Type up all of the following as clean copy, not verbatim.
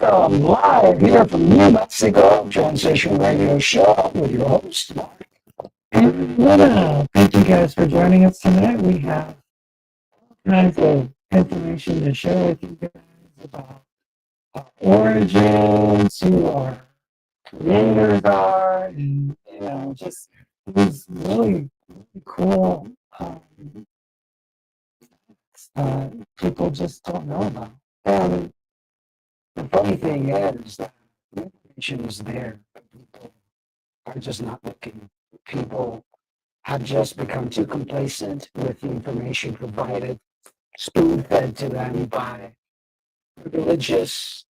Welcome live here from New Mexico Translation Radio Show with your host, Mark and Luna. Thank you guys for joining us tonight. We have all kinds of information to share with you guys about our origins, who our creators are, and just these really cool people just don't know about. And the funny thing is that the information is there, but people are just not looking. People have just become too complacent with the information provided, spoon-fed to them by religious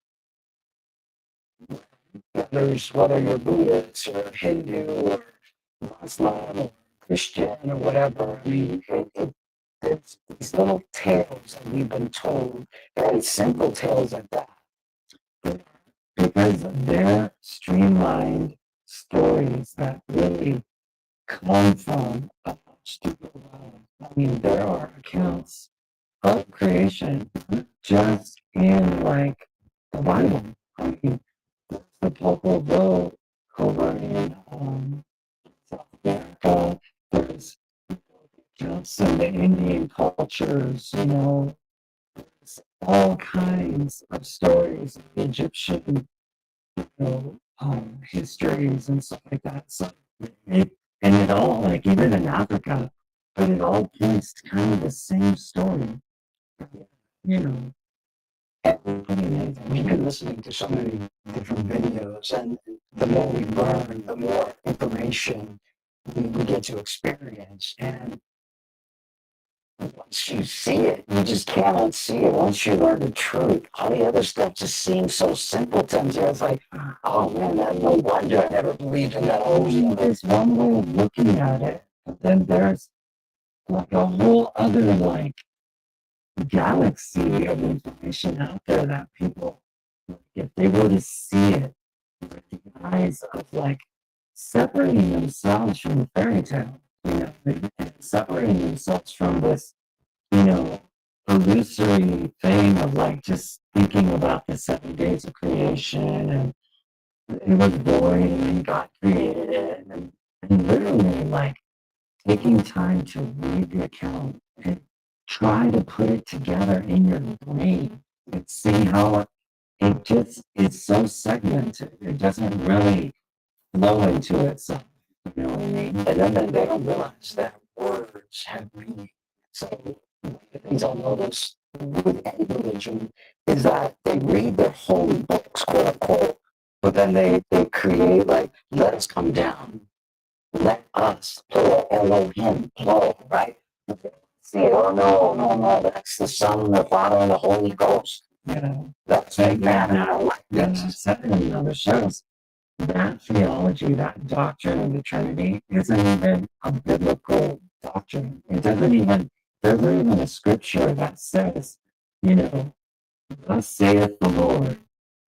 leaders, whether you're Buddhist or Hindu or Muslim or Christian or whatever. I mean, it's these little tales that we've been told, very simple tales at that, because they're streamlined stories that really come from a stupid world. I mean, there are accounts of creation just in like the Bible. I mean, there's the Popol Vuh over in South America. There's accounts in the Indian cultures. There's all kinds of stories, Egyptian, histories and stuff like that. So it all, like even in Africa, but it all points to kind of the same story. We've been listening to so many different videos, and the more we learn, the more information we get to experience. And once you see it, you just can't unsee it. Once you learn the truth, all the other stuff just seems so simpleton. It's like, oh man, no wonder I never believed in that. Oh, there's one way of looking at it, but then there's like a whole other like galaxy of information out there that people, if they were to see it with the eyes of like separating themselves from the fairy tale, and separating themselves from this, illusory thing of like just thinking about the 7 days of creation and it was void and then God created it, and literally like taking time to read the account and try to put it together in your brain and see how it just is so segmented. It doesn't really flow into itself. You know what I mean? And then they don't realize that words have meaning. So one of the things I'll notice with any religion is that they read their holy books, quote unquote, but then they create like, let us come down. Let us, plural, Elohim, plural, right? See, oh no, that's the Son, the Father, and the Holy Ghost. That's like, man, I don't like this. And other shows that theology, that doctrine of the Trinity isn't even a biblical doctrine. There's not even a scripture that says, thus saith the Lord,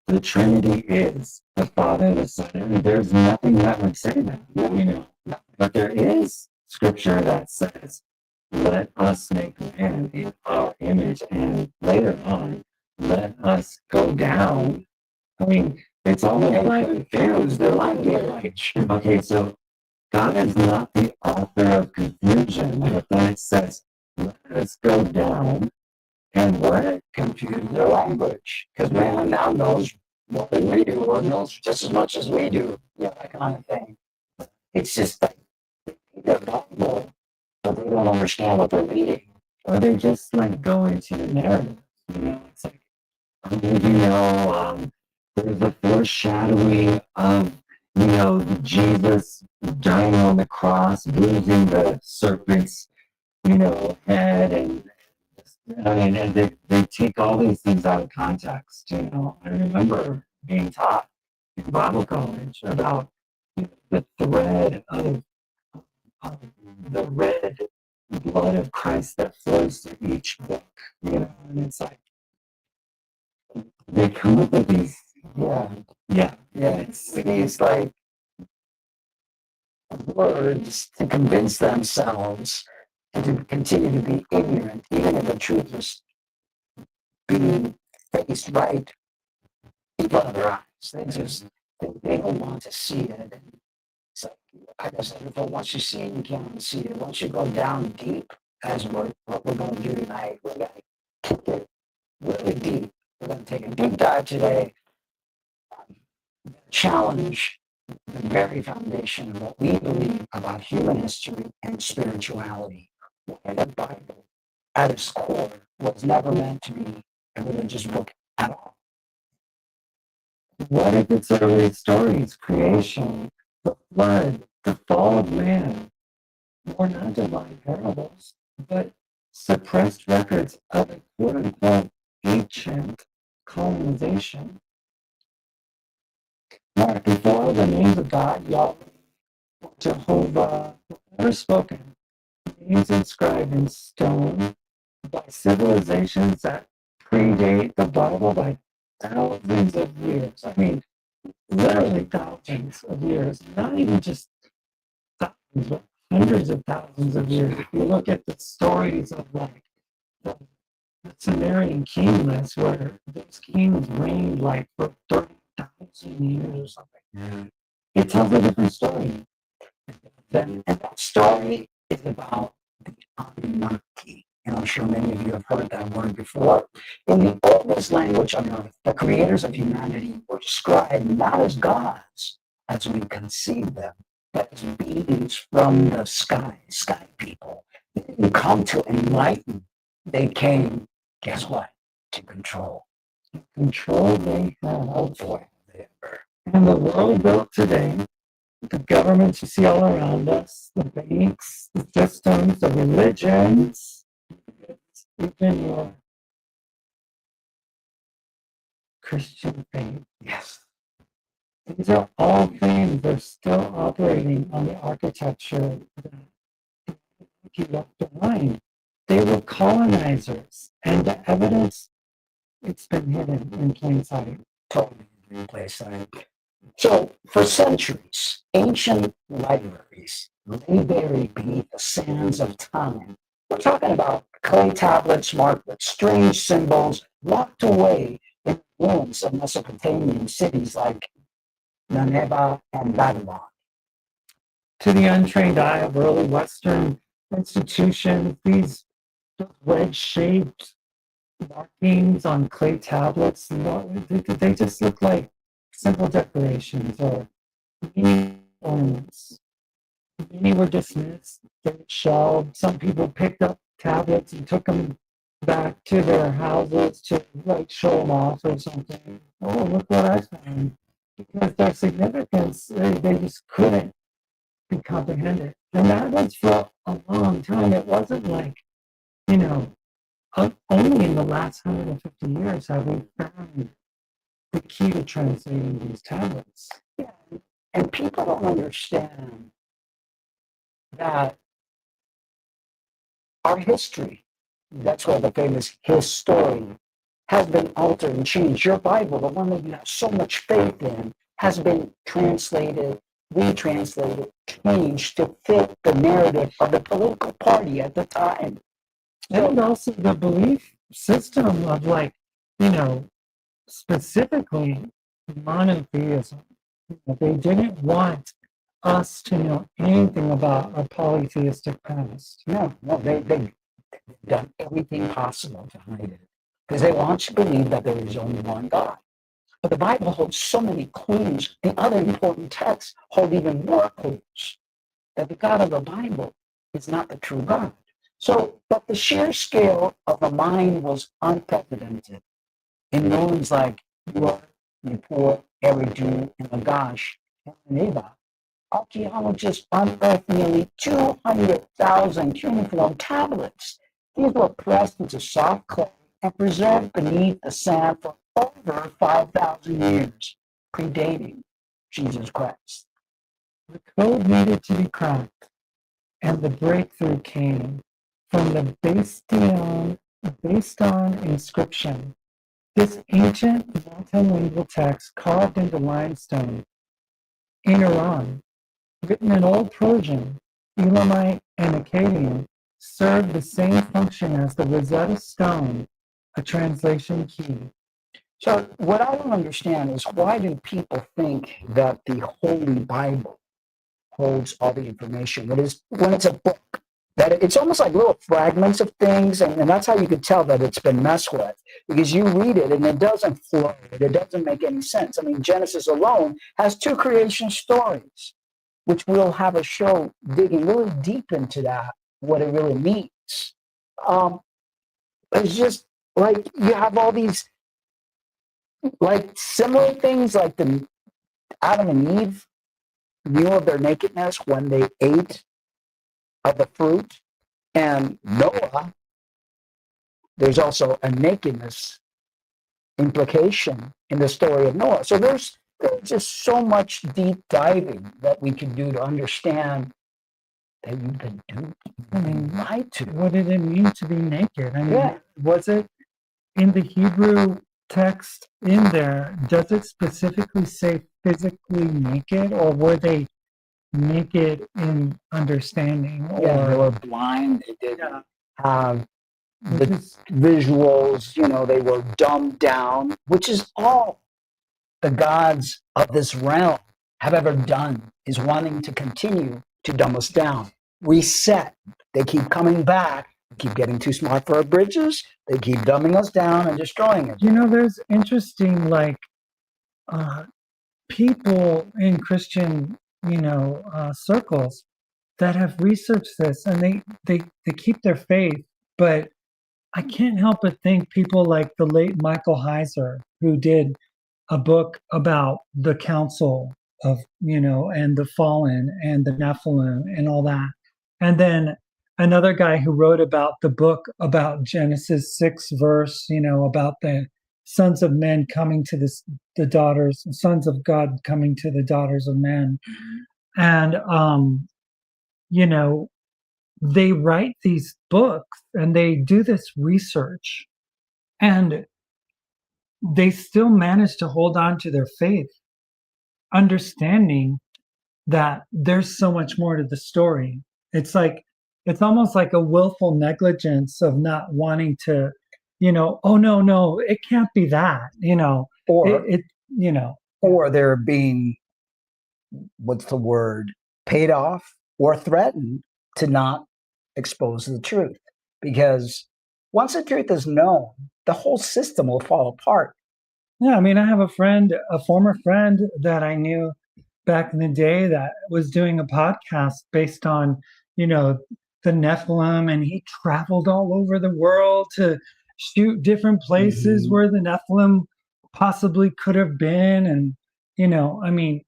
the Trinity is the Father, the Son, and there's nothing that would say that, But there is scripture that says, let us make man in our image, and later on, let us go down. I mean, it's almost like confused. They're like, okay, so God is not the author of confusion, but then it says, let us go down and what? Confuse their language. Because man now knows more than we do, or knows just as much as we do, that kind of thing. It's just like they're Bible, but they don't understand what they're reading. Or they just like go into the narrative. It's like, there's a foreshadowing of, Jesus dying on the cross, bruising the serpent's, head, and they take all these things out of context. I remember being taught in Bible college about the thread of the red blood of Christ that flows through each book. And it's like they come up with these, it's these like words to convince themselves and to continue to be ignorant, even if the truth is being faced right in front of their eyes. They don't want to see it. It's like, I guess once you see it, you can't unsee it. Once you go down deep, as what we're going to do tonight, we're going to kick it really deep. We're going to take a deep dive today, challenge the very foundation of what we believe about human history and spirituality. And the Bible, at its core, was never meant to be a religious book at all. What if its early stories, creation, the flood, the fall of man, were not divine parables, but suppressed records of a quote-unquote ancient colonization? Mark, before the names of God, Yahweh, Jehovah, were ever spoken, names inscribed in stone by civilizations that predate the Bible by thousands of years. I mean, literally thousands of years, not even just thousands, but hundreds of thousands of years. If you look at the stories of like the Sumerian king list, where those kings reigned like for 30,000 years or something, it tells a different story. And that story is about the Anunnaki. And I'm sure many of you have heard that word before. In the oldest language on earth, the creators of humanity were described not as gods as we conceive them, but as beings from the sky people. They didn't come to enlighten. They came, guess what? To control. Control they have. Oh boy. And the world built today, the governments you see all around us, the banks, the systems, the religions, even your Christian faith. Yes. These are all things that are still operating on the architecture that you left behind. They were colonizers, and the evidence, it's been hidden in plain sight. Totally in plain sight. So, for centuries, ancient libraries lay buried beneath the sands of time. We're talking about clay tablets marked with strange symbols locked away in the ruins of Mesopotamian cities like Nineveh and Babylon. To the untrained eye of early Western institutions, these wedge-shaped markings on clay tablets, they just look like simple decorations or mini ornaments. Many were dismissed, they were shelved. Some people picked up tablets and took them back to their houses to like show them off or something. Oh, look what I found. Because their significance, they just couldn't be comprehended. And that was for a long time. It wasn't like, you know, only in the last 150 years have we found the key to translating these tablets. Yeah. And people don't understand that our history, that's where the famous historian, has been altered and changed. Your Bible, the one that you have so much faith in, has been translated, retranslated, changed to fit the narrative of the political party at the time. And also the belief system of like, specifically monotheism. They didn't want us to know anything about our polytheistic past. No, they've done everything possible to hide it because they want you to believe that there is only one God. But the Bible holds so many clues. The other important texts hold even more clues that the God of the Bible is not the true God. So, but the sheer scale of the mind was unprecedented. In ruins like Ur, Nippur, Eridu, and Lagash, and Nineveh, archaeologists unearthed nearly 200,000 cuneiform tablets. These were pressed into soft clay and preserved beneath the sand for over 5,000 years, predating Jesus Christ. The code needed to be cracked, and the breakthrough came from the Bastion inscription. This ancient multilingual text carved into limestone in Iran, written in Old Persian, Elamite, and Akkadian, served the same function as the Rosetta Stone, a translation key. So what I don't understand is why do people think that the Holy Bible holds all the information when it's a book? That it's almost like little fragments of things, and that's how you could tell that it's been messed with, because you read it and it doesn't flow, it doesn't make any sense. I mean, Genesis alone has 2 creation stories, which we'll have a show digging really deep into that, what it really means. It's just like you have all these like similar things, like the Adam and Eve knew of their nakedness when they ate of the fruit, and Noah, there's also a nakedness implication in the story of Noah. So there's just so much deep diving that we can do to understand that you've been duped, I mean, lied to. what did it mean to be naked? I mean, Yeah. was it in the Hebrew text in there, does it specifically say physically naked, or were they naked in understanding? Yeah, they Or were blind. They didn't have which the is, visuals, they were dumbed down, which is all the gods of this realm have ever done, is wanting to continue to dumb us down. Reset. They keep coming back, keep getting too smart for our bridges. They keep dumbing us down and destroying it. there's interesting, like, people in Christian, circles that have researched this, and they keep their faith, but I can't help but think people like the late Michael Heiser, who did a book about the council of, and the fallen and the Nephilim and all that. And then another guy who wrote about the book about Genesis 6 verse, about the sons of men coming to the daughters, sons of God coming to the daughters of men. And, you know, they write these books and they do this research, and they still manage to hold on to their faith, understanding that there's so much more to the story. It's almost like a willful negligence of not wanting to, oh no, it can't be that, Or, it you know, or they're being, what's the word, paid off or threatened to not expose the truth. Because once the truth is known, the whole system will fall apart. yeah. I mean, I have a former friend that I knew back in the day that was doing a podcast based on, the Nephilim, and he traveled all over the world to shoot different places where the Nephilim possibly could have been. And, I mean,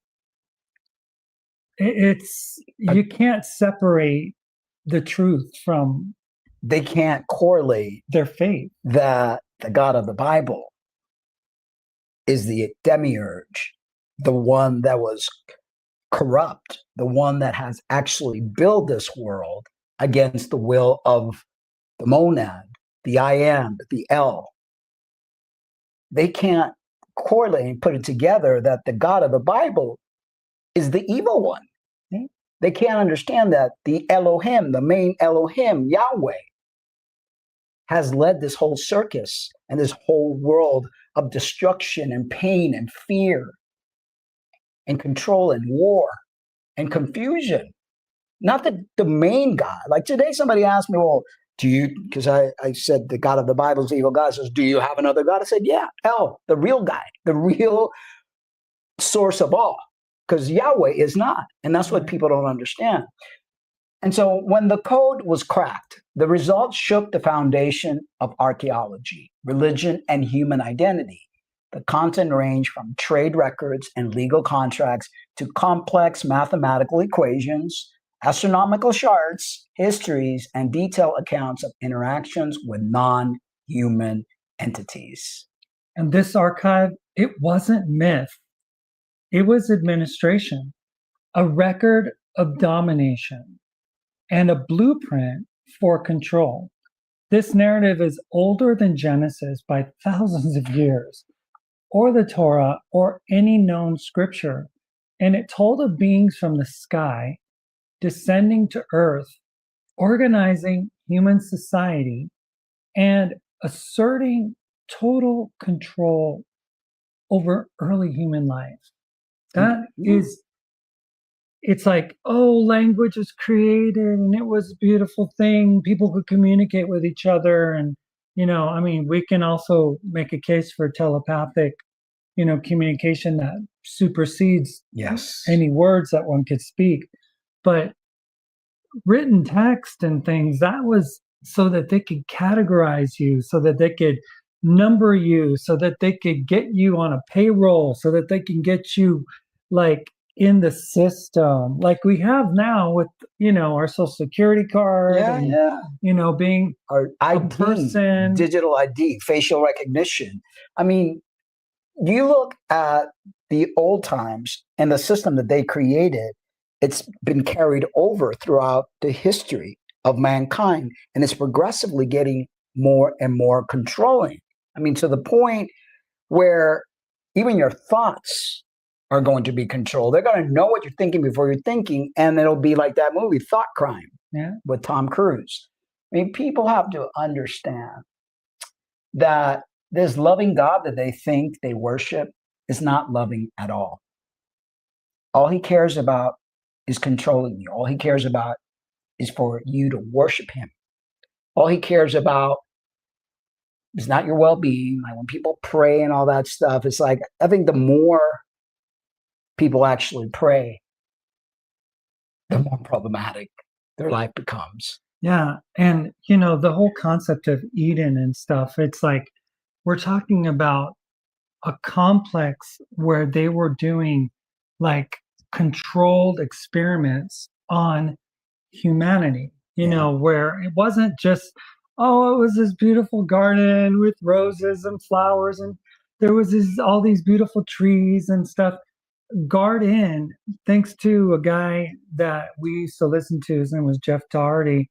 it's, you can't separate the truth from, They can't correlate their faith. that the God of the Bible is the demiurge, the one that was corrupt, the one that has actually built this world against the will of the monad, the I am, the El. They can't correlate and put it together that the God of the Bible is the evil one. They can't understand that the Elohim, the main Elohim, Yahweh, has led this whole circus and this whole world of destruction and pain and fear and control and war and confusion. Not the main God. Like today, somebody asked me, well, do you, because I said the God of the Bible is the evil God, says, do you have another God? I said, yeah, El, the real guy, the real source of all, because Yahweh is not. And that's what people don't understand. And so when the code was cracked, the results shook the foundation of archaeology, religion, and human identity. The content ranged from trade records and legal contracts to complex mathematical equations, astronomical charts, histories, and detailed accounts of interactions with non-human entities. And this archive, it wasn't myth, it was administration, a record of domination, and a blueprint for control. This narrative is older than Genesis by thousands of years, or the Torah, or any known scripture. And it told of beings from the sky descending to earth, organizing human society, and asserting total control over early human life. That is, it's like, oh, language was created and it was a beautiful thing. People could communicate with each other. And, I mean, we can also make a case for telepathic, communication that supersedes any words that one could speak. But written text and things, that was so that they could categorize you, so that they could number you, so that they could get you on a payroll, so that they can get you like in the system like we have now with our social security card being our ID, person, digital ID, facial recognition. I mean, you look at the old times and the system that they created, it's been carried over throughout the history of mankind, and it's progressively getting more and more controlling. I mean, to the point where even your thoughts are going to be controlled. They're going to know what you're thinking before you're thinking, and it'll be like that movie, Thought Crime, with Tom Cruise. I mean, people have to understand that this loving God that they think they worship is not loving at all. All he cares about is controlling you. All he cares about is for you to worship him. All he cares about is not your well-being. Like when people pray and all that stuff, it's like, I think the more people actually pray, the more problematic their life becomes. Yeah. And, the whole concept of Eden and stuff, it's like we're talking about a complex where they were doing like controlled experiments on humanity, where it wasn't just, oh, it was this beautiful garden with roses and flowers and there was all these beautiful trees and stuff. Garden, thanks to a guy that we used to listen to, his name was Jeff Doherty.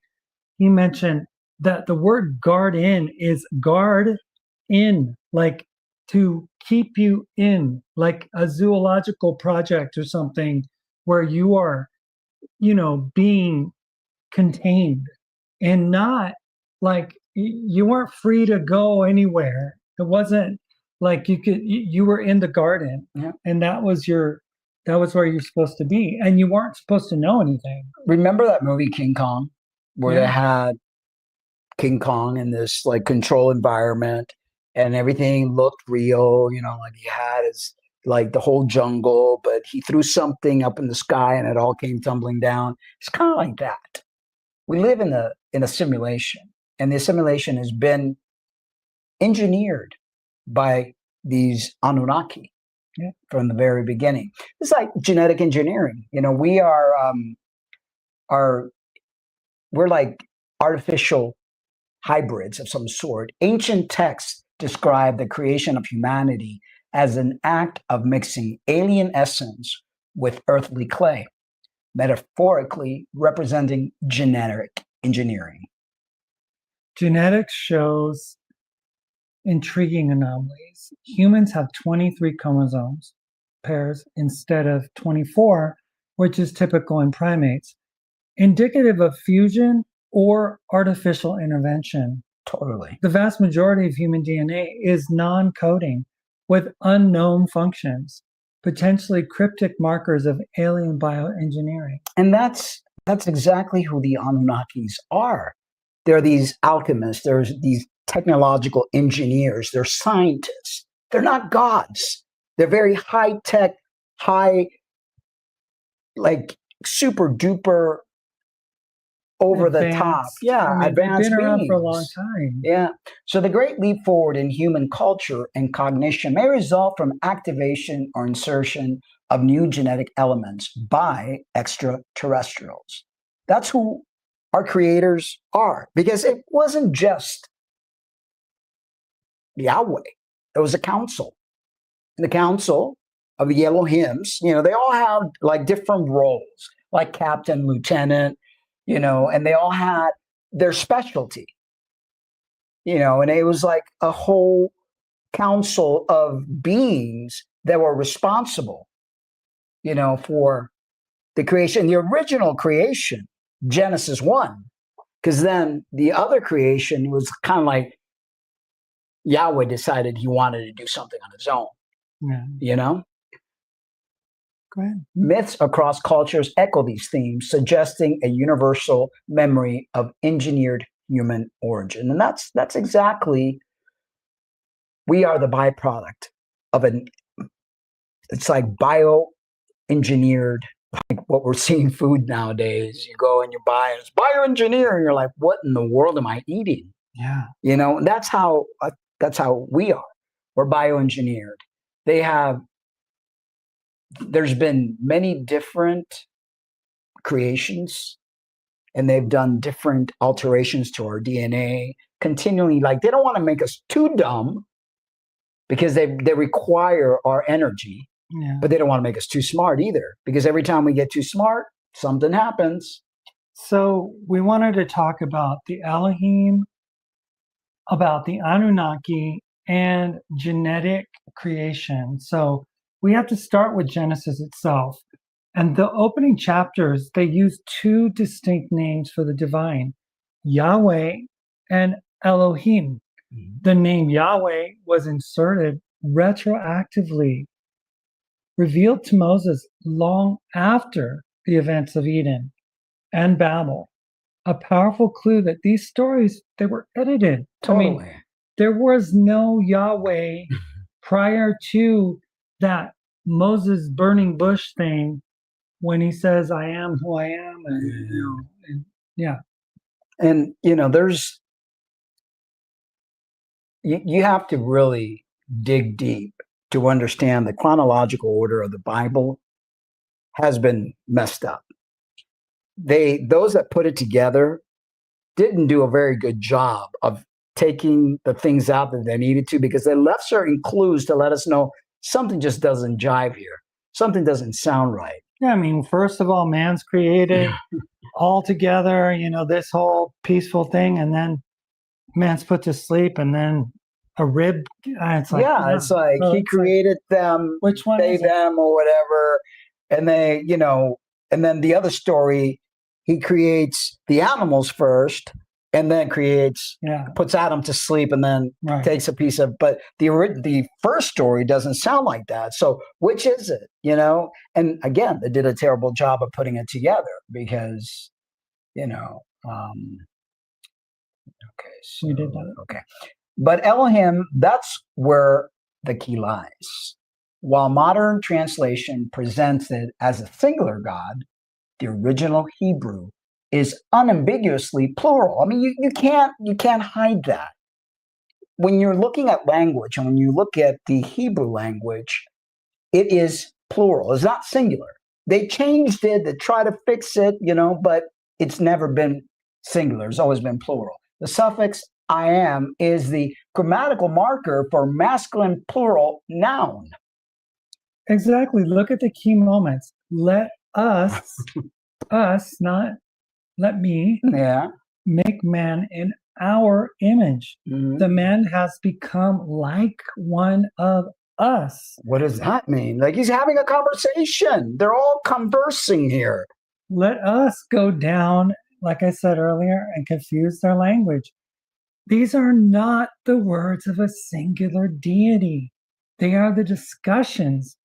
He mentioned that the word garden is guard in, like to keep you in, like a zoological project or something where you are, being contained and not like you weren't free to go anywhere. It wasn't like you were in the garden and that was where you're supposed to be and you weren't supposed to know anything. Remember that movie King Kong where they had King Kong in this like control environment and everything looked real, like he had his like the whole jungle, but he threw something up in the sky and it all came tumbling down. It's kind of like that. We live in a simulation, and the simulation has been engineered by these Anunnaki from the very beginning. It's like genetic engineering. We we're like artificial hybrids of some sort. Ancient texts describe the creation of humanity as an act of mixing alien essence with earthly clay, metaphorically representing genetic engineering. Genetics shows intriguing anomalies. Humans have 23 chromosomes pairs instead of 24, which is typical in primates, indicative of fusion or artificial intervention. Totally. The vast majority of human DNA is non-coding with unknown functions, potentially cryptic markers of alien bioengineering. And that's exactly who the Anunnakis are. They're these alchemists, there's these technological engineers, they're scientists. They're not gods. They're very high-tech, like super duper over the top. Advanced been around beings. for a long time. So the great leap forward in human culture and cognition may result from activation or insertion of new genetic elements by extraterrestrials. That's who our creators are, because it wasn't just Yahweh. It was a council. And the council of the Elohims, they all have like different roles, like captain, lieutenant, and they all had their specialty, and it was like a whole council of beings that were responsible, for the creation, the original creation, Genesis 1, because then the other creation was kind of like Yahweh decided he wanted to do something on his own. Yeah. You know? Go ahead. Myths across cultures echo these themes, suggesting a universal memory of engineered human origin. And that's exactly, we are the byproduct of it's like bioengineered, like what we're seeing food nowadays. You go and you buy it, it's bioengineered, and you're like, what in the world am I eating? Yeah. You know, and that's how we are. We're bioengineered. There's been many different creations, and they've done different alterations to our DNA continually. Like, they don't want to make us too dumb because they require our energy, but they don't want to make us too smart either, because every time we get too smart, something happens. So we wanted to talk about the Elohim, about the Anunnaki, and genetic creation. So we have to start with Genesis itself. And the opening chapters, they use two distinct names for the divine, Yahweh and Elohim. The name Yahweh was inserted retroactively, revealed to Moses long after the events of Eden and Babel. A powerful clue that these stories, they were edited. Totally. I mean, there was no Yahweh prior to that Moses burning bush thing when he says, I am who I am. And, yeah. And, you have to really dig deep to understand the chronological order of the Bible has been messed up. Those that put it together didn't do a very good job of taking the things out that they needed to, because they left certain clues to let us know something just doesn't jive here. Something doesn't sound right. Yeah, I mean, first of all, man's created all together, this whole peaceful thing, and then man's put to sleep, and then a rib. It's like, it's like he created them, which one they, them, or whatever. And they, and then the other story, he creates the animals first, and then puts Adam to sleep, and then takes a piece of. But the first story doesn't sound like that. So which is it? And again, they did a terrible job of putting it together, because, okay, so we did that. Okay, but Elohim, that's where the key lies. While modern translation presents it as a singular God, the original Hebrew is unambiguously plural. I mean, you can't hide that. When you're looking at language, and when you look at the Hebrew language, it is plural. It's not singular. They changed it to try to fix it, but it's never been singular. It's always been plural. The suffix I am is the grammatical marker for masculine plural noun. Exactly. Look at the key moments. Let us, not let me, make man in our image. Mm-hmm. The man has become like one of us. What does that mean? Like, he's having a conversation. They're all conversing here. Let us go down, like I said earlier, and confuse their language. These are not the words of a singular deity. They are the discussions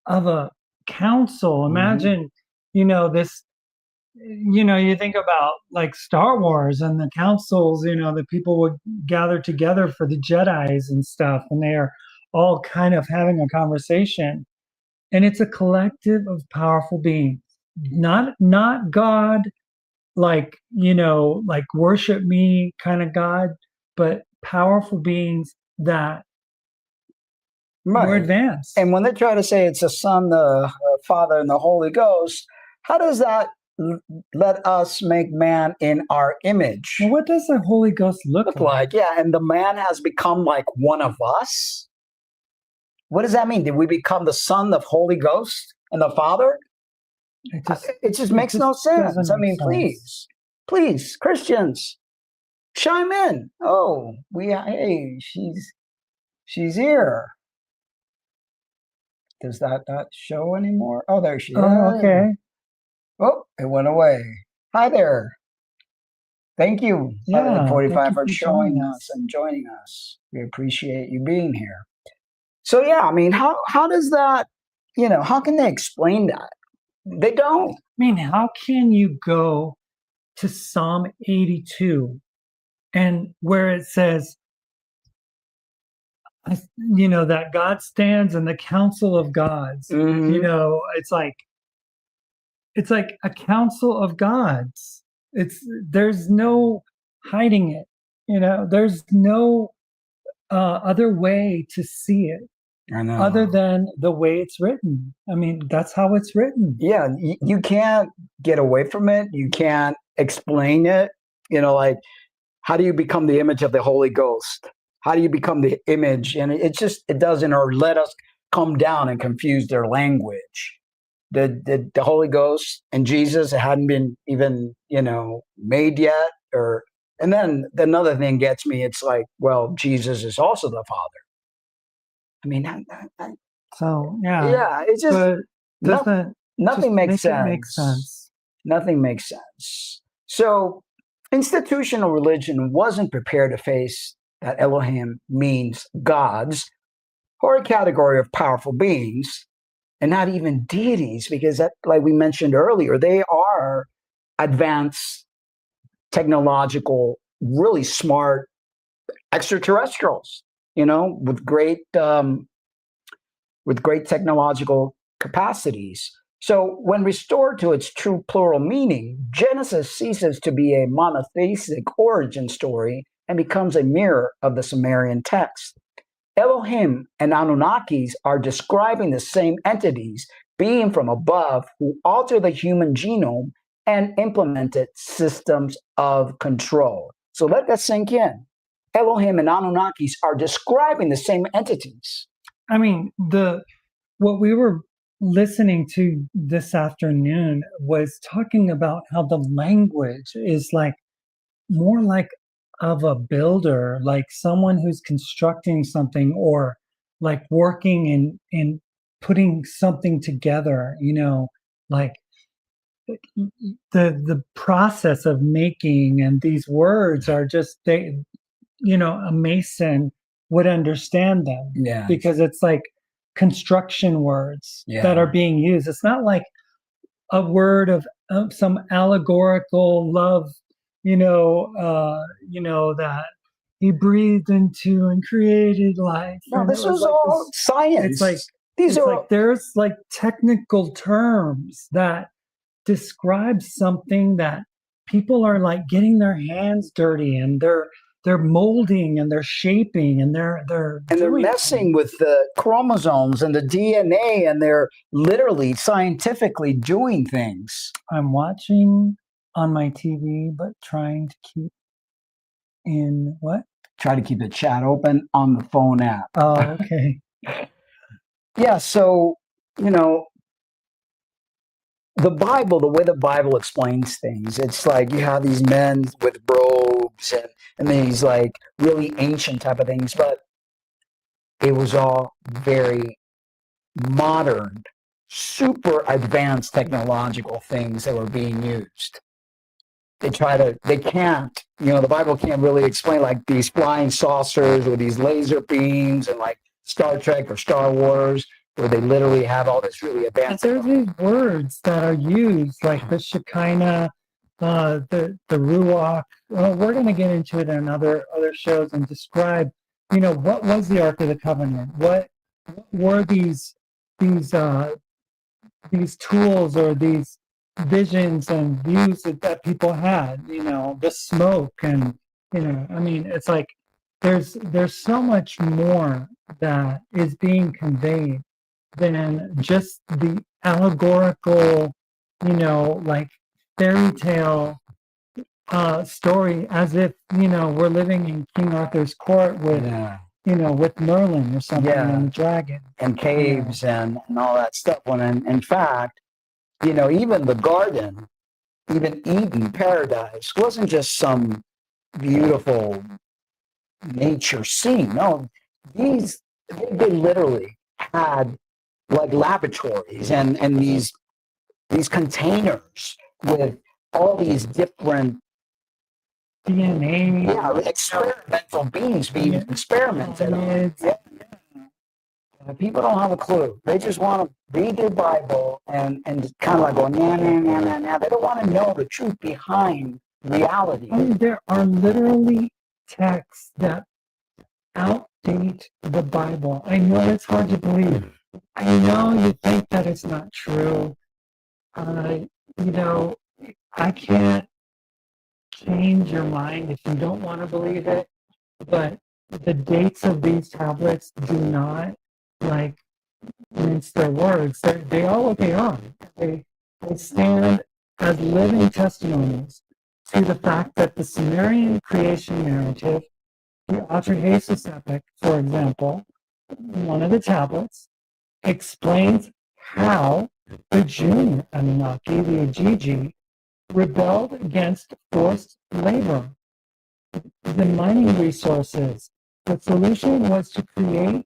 of a council. Imagine, this, you think about like Star Wars and the councils, the people would gather together for the Jedis and stuff, and they are all kind of having a conversation. And it's a collective of powerful beings, not God, like, like worship me kind of God, but powerful beings that were advanced. And when they try to say it's the Son, the Father, and the Holy Ghost, how does that let us make man in our image? Well, what does the Holy Ghost look like? Yeah, and the man has become like one of us? What does that mean? Did we become the Son, the Holy Ghost, and the Father? It just makes no sense. I mean, please, Christians, chime in. Oh, hey, she's here. Does that not show anymore? Oh, there she is. Oh, okay. Oh, it went away. Hi there. Thank you, 45, for showing us and joining us. We appreciate you being here. So yeah, I mean, how does that, how can they explain that? They don't. I mean, how can you go to Psalm 82 and where it says, that God stands in the council of gods? Mhm. It's like a council of gods. There's no hiding it. There's no other way to see it I know. other than the way it's written. I mean, that's how it's written. Yeah, you can't get away from it. You can't explain it. Like, how do you become the image of the Holy Ghost? How do you become the image? And it doesn't, or let us come down and confuse their language. The Holy Ghost and Jesus hadn't been even, made yet. And then another thing gets me. It's like, well, Jesus is also the Father. I mean, So yeah, yeah, it's just but doesn't nothing makes sense. Make sense. Nothing makes sense. So institutional religion wasn't prepared to face that Elohim means gods or a category of powerful beings, and not even deities, because that, like we mentioned earlier, they are advanced, technological, really smart extraterrestrials, with great technological capacities. So when restored to its true plural meaning, Genesis ceases to be a monotheistic origin story and becomes a mirror of the Sumerian text. Elohim and Anunnakis are describing the same entities, being from above, who alter the human genome and implemented systems of control. So let that sink in. Elohim and Anunnakis are describing the same entities. I mean, what we were listening to this afternoon was talking about how the language is like more like of a builder, like someone who's constructing something or like working in putting something together, like the process of making, and these words are just a mason would understand them. Yeah. Because it's like construction words that are being used. It's not like a word of some allegorical love, that he breathed into and created life. No, And this was like all science. It's like there's like technical terms that describe something that people are like getting their hands dirty, and they're molding and they're shaping and they're messing with the chromosomes and the DNA, and they're literally scientifically doing things. I'm watching on my TV, but trying to keep in what? Try to keep the chat open on the phone app. Oh, okay. Yeah, so, the Bible, the way the Bible explains things, it's like you have these men with robes and these like really ancient type of things, but it was all very modern, super advanced technological things that were being used. They can't, the Bible can't really explain like these flying saucers or these laser beams and like Star Trek or Star Wars, where they literally have all this really advanced. There's these words that are used, like the Shekinah, the Ruach. We're going to get into it in other shows and describe, what was the Ark of the Covenant? What were these tools or these visions and views that people had? The smoke, and I mean, it's like there's so much more that is being conveyed than just the allegorical, like fairy tale story, as if we're living in King Arthur's court with with Merlin or something, and the dragon and caves and all that stuff. When in fact, even the garden, even Eden, paradise, wasn't just some beautiful nature scene. No, they literally had like laboratories and these containers with all these different DNA, experimental beings being experimented on. People don't have a clue. They just want to read their Bible and kind of like go, nah, nah, nah, nah, nah. They don't want to know the truth behind reality. I mean, there are literally texts that outdate the Bible. I know it's hard to believe. I know you think that it's not true. You know, I can't change your mind if you don't want to believe it, but the dates of these tablets do not like mince their words. They are what they are. They, they stand as living testimonies to the fact that the Sumerian creation narrative, the Atrahasis epic, for example, one of the tablets, explains how the junior Anunnaki, the Ajiji, rebelled against forced labor, the mining resources. The solution was to create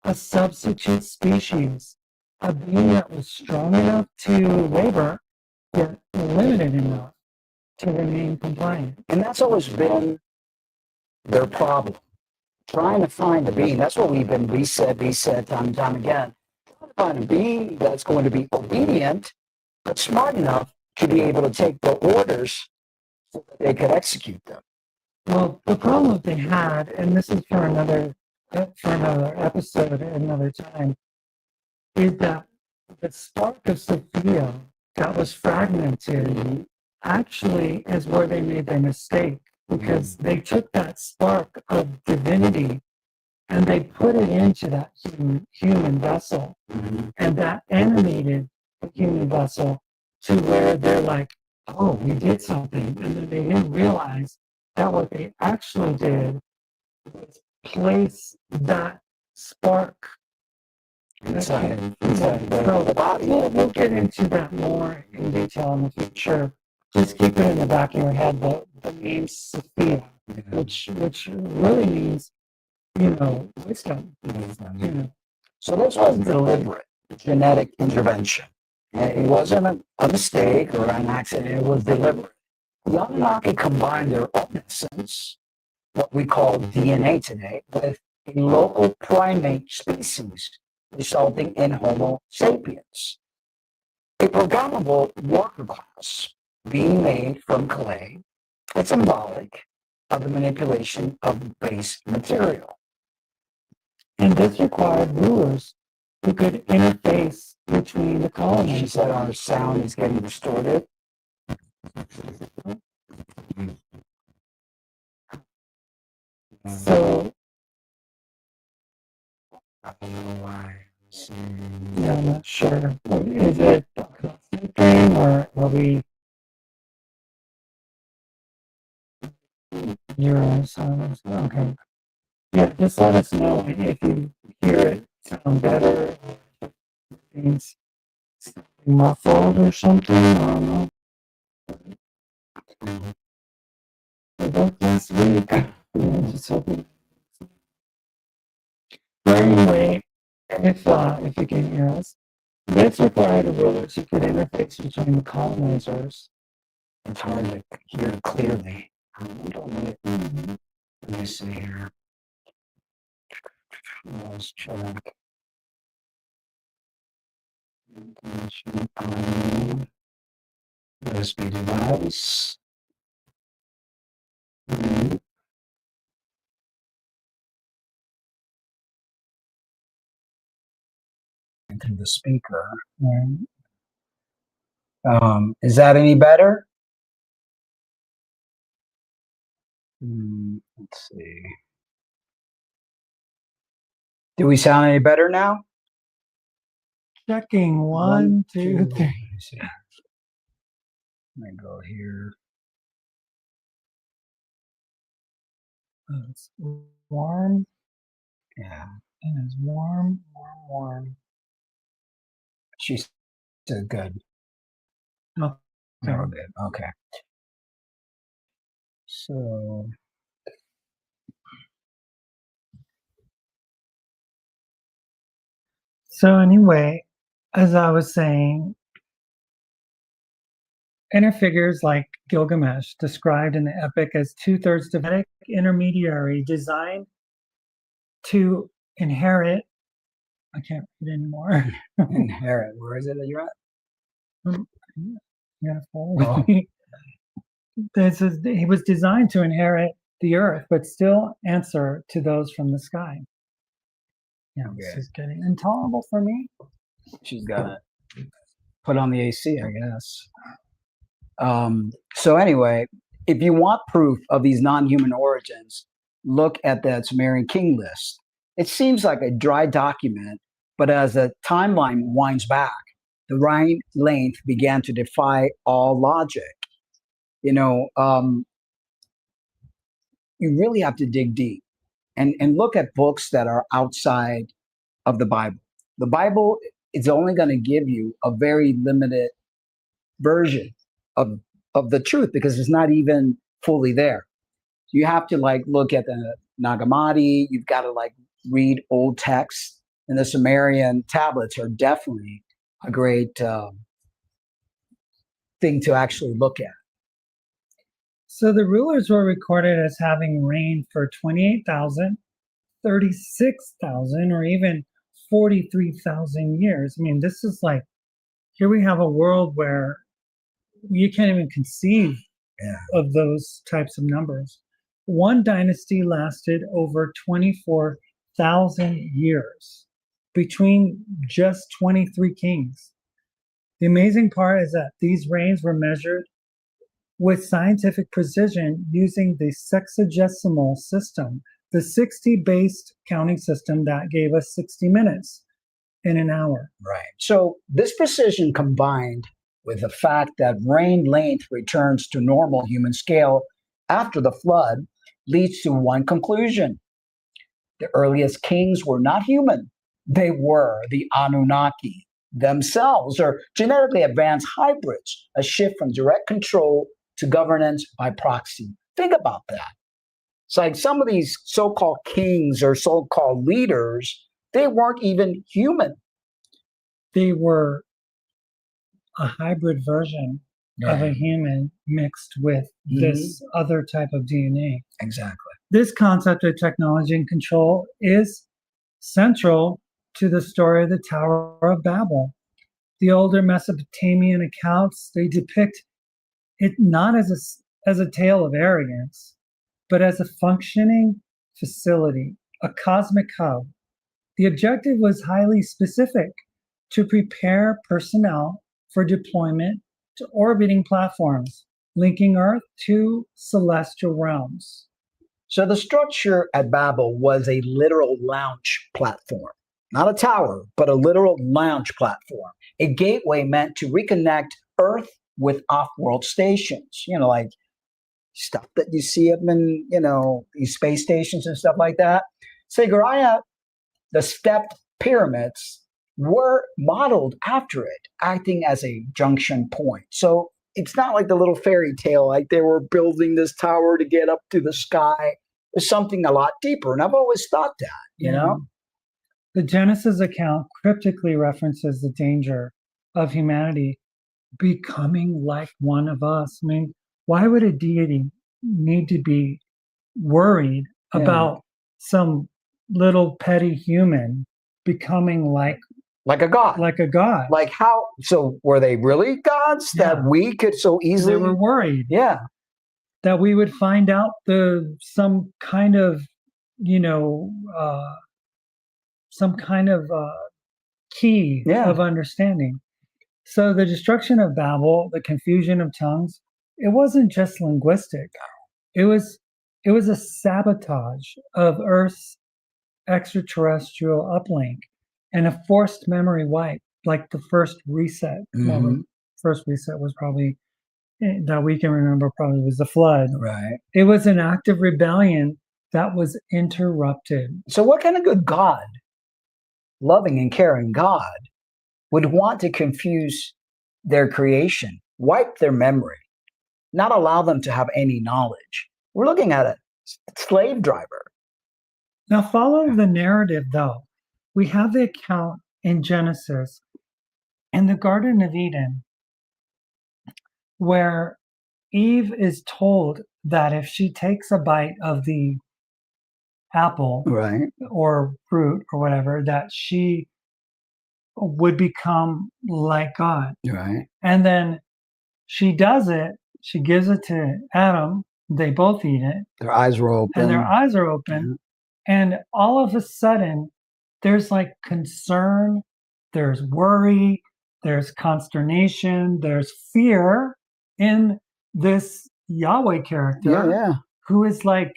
a substitute species, a being that was strong enough to labor, yet limited enough to remain compliant. And that's always been their problem. Trying to find a being. That's what we said time and time again. Trying to find a being that's going to be obedient, but smart enough to be able to take the orders so that they could execute them. Well, the problem that they had, and this is for another episode at another time, is that the spark of Sophia that was fragmented actually is where they made their mistake, because they took that spark of divinity and they put it into that human vessel, and that animated the human vessel to where they're like, oh, we did something, and then they didn't realize that what they actually did was place that spark inside the body. We'll get into that more in detail in the future. Just keep it in the back of your head. The name Sophia, which really means, wisdom. So this was deliberate genetic intervention. It wasn't a mistake or an accident. It was deliberate. The Anunnaki combined their own essence, what we call DNA today, with a local primate species, resulting in Homo sapiens, a programmable worker class being made from clay. It's symbolic of the manipulation of base material. And this required rulers who could interface between the She colonies. said our sound is getting distorted. So, I don't know why. yeah, I'm not sure. Is it a constant thing, or are we your sounds? Okay. Yeah, just let us know if you hear it sound better, or if it's muffled or something. I don't know. About last week. Just hoping. But anyway, if you can hear us, this required a rulers who could interface between the colonizers. It's hard to hear clearly. Let me see here. Let's check. USB device. Into the speaker. Is that any better? Let's see. Do we sound any better now? Checking 1, 2, 3. Let me see. Let me go here. It's warm. Yeah. And it's warm, warm, warm. She said good. Oh, No, good. Okay. So anyway, as I was saying, inner figures like Gilgamesh, described in the epic as two-thirds Davidic intermediary, designed to inherit I can't read anymore. Inherit. Where is it that you're at? Yeah, he was designed to inherit the earth, but still answer to those from the sky. Yeah, this is getting intolerable for me. She's got to put on the AC, I guess. So anyway, if you want proof of these non-human origins, look at that Sumerian king list. It seems like a dry document, but as the timeline winds back, the reign length began to defy all logic. You really have to dig deep and look at books that are outside of the Bible. The Bible is only going to give you a very limited version of the truth because it's not even fully there. You have to look at the Nagamati. You've got to read old texts, and the Sumerian tablets are definitely a great thing to actually look at. So the rulers were recorded as having reigned for 28,000, 36,000, or even 43,000 years. I mean, this is here we have a world where you can't even conceive of those types of numbers. One dynasty lasted over 24,000 years between just 23 kings. The amazing part is that these reigns were measured with scientific precision using the sexagesimal system, the 60-based counting system that gave us 60 minutes in an hour. Right. So this precision combined with the fact that reign length returns to normal human scale after the flood leads to one conclusion. The earliest kings were not human. They were the Anunnaki themselves, or genetically advanced hybrids, a shift from direct control to governance by proxy. Think about that. It's like some of these so-called kings or so-called leaders, they weren't even human. They were a hybrid version of a human mixed with this other type of DNA. Exactly. This concept of technology and control is central to the story of the Tower of Babel. The older Mesopotamian accounts, they depict it not as a tale of arrogance, but as a functioning facility, a cosmic hub. The objective was highly specific: to prepare personnel for deployment to orbiting platforms, linking Earth to celestial realms. So the structure at Babel was a literal launch platform, not a tower, but a literal launch platform, a gateway meant to reconnect Earth with off-world stations, like stuff that you see up in, these space stations and stuff like that. Seguraya, the stepped pyramids were modeled after it, acting as a junction point. So it's not like the little fairy tale, like they were building this tower to get up to the sky. There's something a lot deeper. And I've always thought that, you know? The Genesis account cryptically references the danger of humanity becoming like one of us. I mean, why would a deity need to be worried about some little petty human becoming like a god? Like a god. Like how? So were they really gods that we could so easily? They were worried. Yeah. That we would find out some kind of key of understanding. So the destruction of Babel, the confusion of tongues, it wasn't just linguistic. It was a sabotage of Earth's extraterrestrial uplink and a forced memory wipe, like the first reset. First reset was probably, that we can remember, probably was the flood. Right. It was an act of rebellion that was interrupted. So what kind of good God, loving and caring God, would want to confuse their creation, wipe their memory, not allow them to have any knowledge? We're looking at a slave driver. Now follow the narrative, though. We have the account in Genesis in the Garden of Eden where Eve is told that if she takes a bite of the apple or fruit or whatever, that she would become like God. Right. And then she does it. She gives it to Adam. They both eat it. Their eyes were open. And their eyes are open. And all of a sudden, there's like concern, there's worry, there's consternation, there's fear in this Yahweh character who is like,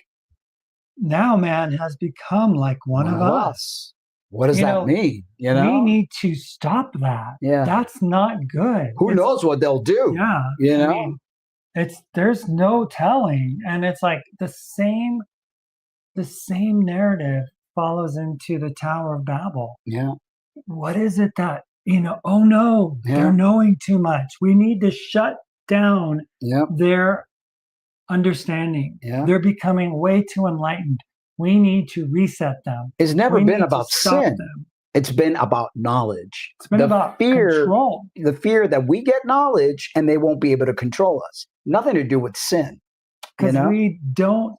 now man has become like one of us. What does that mean? We need to stop that. That's not good. Who knows what they'll do? I mean, there's no telling. And it's like the same narrative follows into the Tower of Babel. What is it that, oh no, they're knowing too much. We need to shut down their understanding. They're becoming way too enlightened. We need to reset them. It's never been about sin. It's been about knowledge. It's been about control. The fear that we get knowledge and they won't be able to control us. Nothing to do with sin. Because we don't.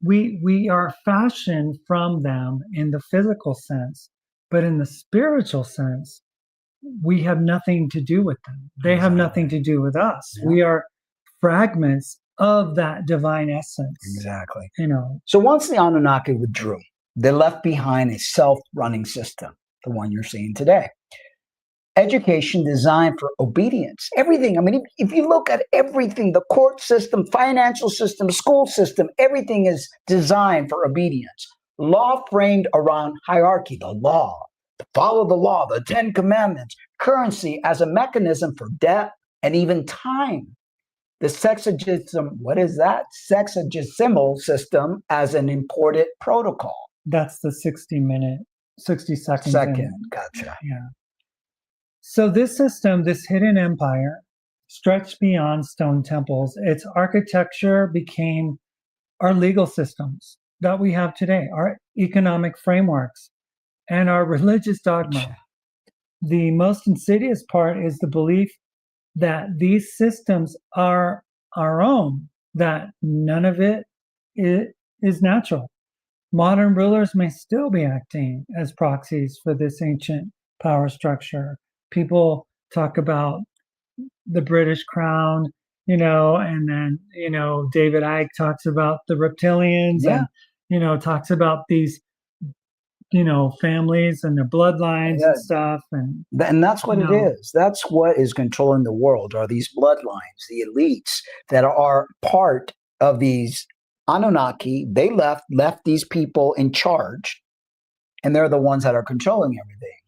We are fashioned from them in the physical sense, but in the spiritual sense, we have nothing to do with them. They have nothing to do with us. We are fragments of that divine essence. Exactly. So once the Anunnaki withdrew, they left behind a self-running system, the one you're seeing today. Education designed for obedience. Everything. I mean, if you look at everything, the court system, financial system, school system, everything is designed for obedience. Law framed around hierarchy, the law, to follow the law, the 10 Commandments, currency as a mechanism for debt and even time. The sexagesimo, what is that? Sexagesimal system as an imported protocol. That's the 60 seconds. Gotcha. Yeah. So this system, this hidden empire, stretched beyond stone temples. Its architecture became our legal systems that we have today, our economic frameworks, and our religious dogma. The most insidious part is the belief that these systems are our own, that none of it is natural. Modern rulers may still be acting as proxies for this ancient power structure. People talk about the British crown, and then, David Icke talks about the reptilians and, talks about these, families and their bloodlines and stuff. And that's what it is. That's what is controlling the world, are these bloodlines, the elites that are part of these Anunnaki. They left these people in charge, and they're the ones that are controlling everything.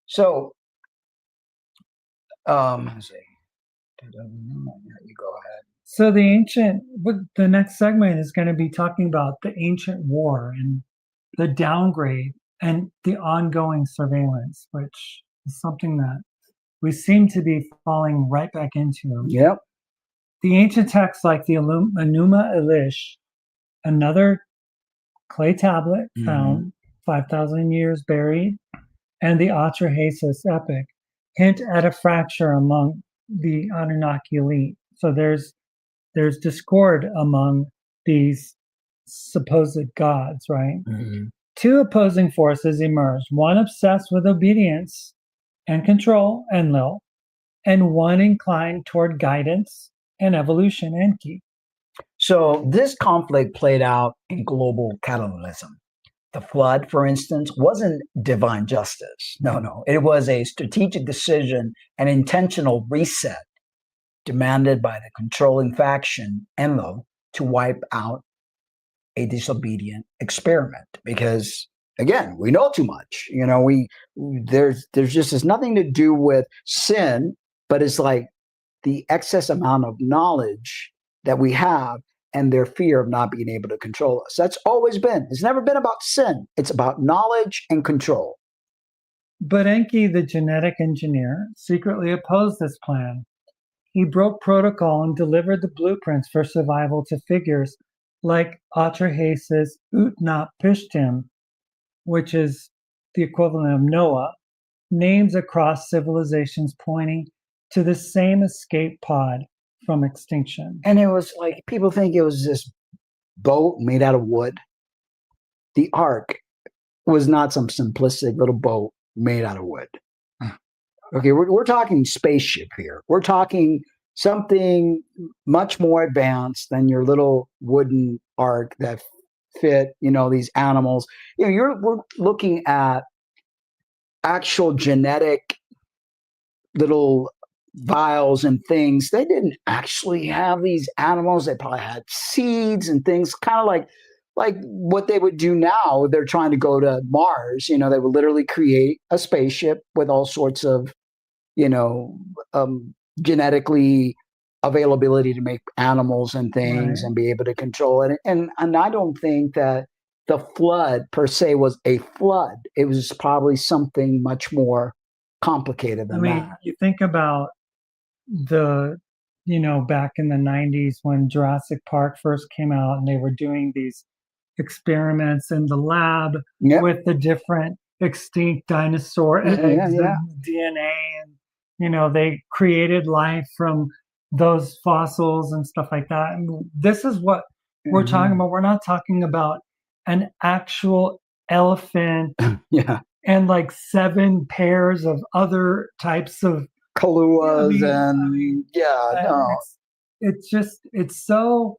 So, let's see. You go ahead. So the next segment is going to be talking about the ancient war and the downgrade and the ongoing surveillance, which is something that we seem to be falling right back into. Yep. The ancient texts like the Enuma Elish, another clay tablet found 5,000 years buried, and the Atrahasis epic hint at a fracture among the Anunnaki elite. So there's discord among these supposed gods, right? Two opposing forces emerge, one obsessed with obedience and control, Enlil, and one inclined toward guidance and evolution, Enki. So this conflict played out in global catalysm. The flood, for instance, wasn't divine justice. No. It was a strategic decision, an intentional reset demanded by the controlling faction, Enlil, to wipe out a disobedient experiment. Because, again, we know too much. There's it's nothing to do with sin, but it's like the excess amount of knowledge that we have and their fear of not being able to control us. That's always been. It's never been about sin. It's about knowledge and control. But Enki, the genetic engineer, secretly opposed this plan. He broke protocol and delivered the blueprints for survival to figures like Atrahasis Utnapishtim, which is the equivalent of Noah, names across civilizations pointing to the same escape pod from extinction. And it was like, people think it was this boat made out of wood. The ark was not some simplistic little boat. made out of wood. Okay, we're talking spaceship here. We're talking something much more advanced than your little wooden ark that fit, these animals. We're looking at actual genetic little vials and things. They didn't actually have these animals. They probably had seeds and things, kind of like what they would do now. They're trying to go to Mars. They would literally create a spaceship with all sorts of, genetically availability to make animals and things, Right. and be able to control it. And I don't think that the flood per se was a flood. It was probably something much more complicated I than mean, that. you think about the, back in the 90s when Jurassic Park first came out and they were doing these experiments in the lab Yep. with the different extinct dinosaur eggs Yeah. and DNA, and they created life from those fossils and stuff like that. And this is what we're talking about. We're not talking about an actual elephant Yeah. and like 7 pairs of other types of Kaluas no. It's so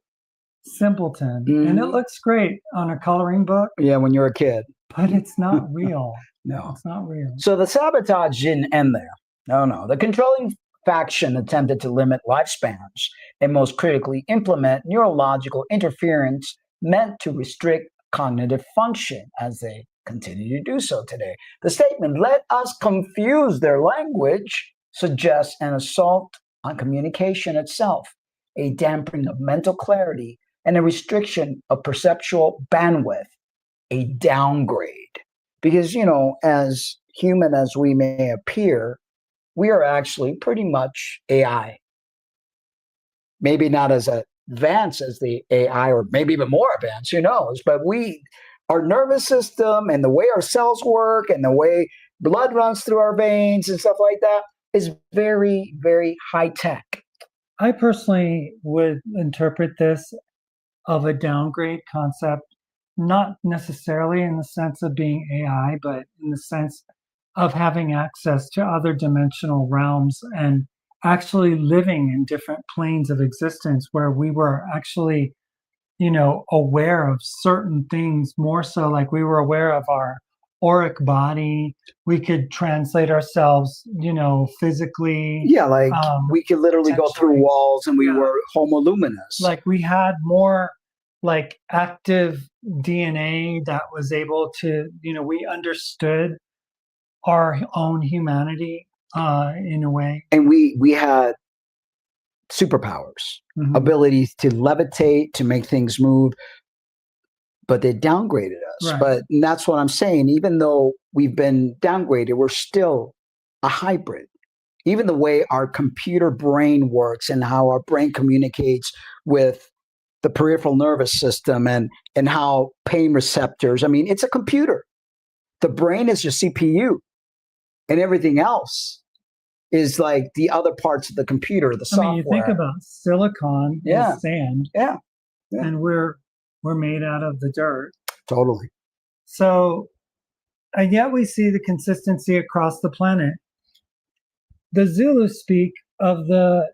simpleton, and it looks great on a coloring book. Yeah, when you're a kid. But it's not real. No. It's not real. So the sabotage didn't end there. No. The controlling faction attempted to limit lifespans and most critically implement neurological interference meant to restrict cognitive function, as they continue to do so today. The statement, "let us confuse their language," suggests an assault on communication itself, a dampening of mental clarity, and a restriction of perceptual bandwidth, a downgrade. Because, as human as we may appear, we are actually pretty much AI. Maybe not as advanced as the AI, or maybe even more advanced, who knows? But our nervous system and the way our cells work and the way blood runs through our veins and stuff like that is very, very high tech. I personally would interpret this of a downgrade concept, not necessarily in the sense of being AI, but in the sense of having access to other dimensional realms and actually living in different planes of existence where we were actually, aware of certain things more so, like we were aware of our auric body. We could translate ourselves, physically. Yeah, like we could literally go through walls, and we were homo luminous. Like we had more like active DNA that was able to, we understood our own humanity in a way. And we had superpowers, abilities to levitate, to make things move, but they downgraded us. Right. But that's what I'm saying. Even though we've been downgraded, we're still a hybrid. Even the way our computer brain works and how our brain communicates with the peripheral nervous system and how pain receptors, it's a computer. The brain is your CPU, and everything else is like the other parts of the computer, the software. You think about silicon is sand. Yeah. And we're made out of the dirt. Totally. So, and yet we see the consistency across the planet. The Zulus speak of the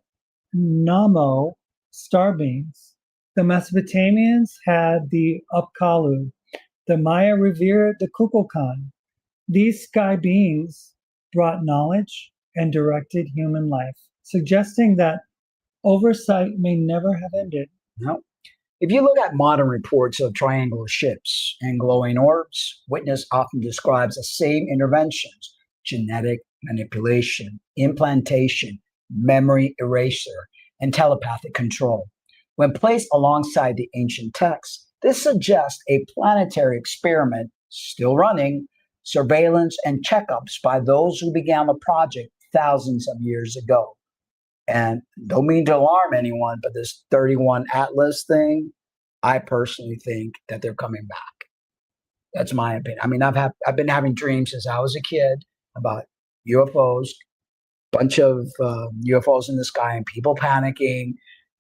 Namo star beings. The Mesopotamians had the Upkalu. The Maya revered the Kukulkan. These sky beings brought knowledge and directed human life, suggesting that oversight may never have ended. No. If you look at modern reports of triangular ships and glowing orbs, witness often describes the same interventions: genetic manipulation, implantation, memory erasure, and telepathic control. When placed alongside the ancient texts, this suggests a planetary experiment still running, surveillance and checkups by those who began the project thousands of years ago. And don't mean to alarm anyone, but this 31 Atlas thing, I personally think that they're coming back. That's my opinion. I've been having dreams since I was a kid about UFOs, bunch of UFOs in the sky and people panicking.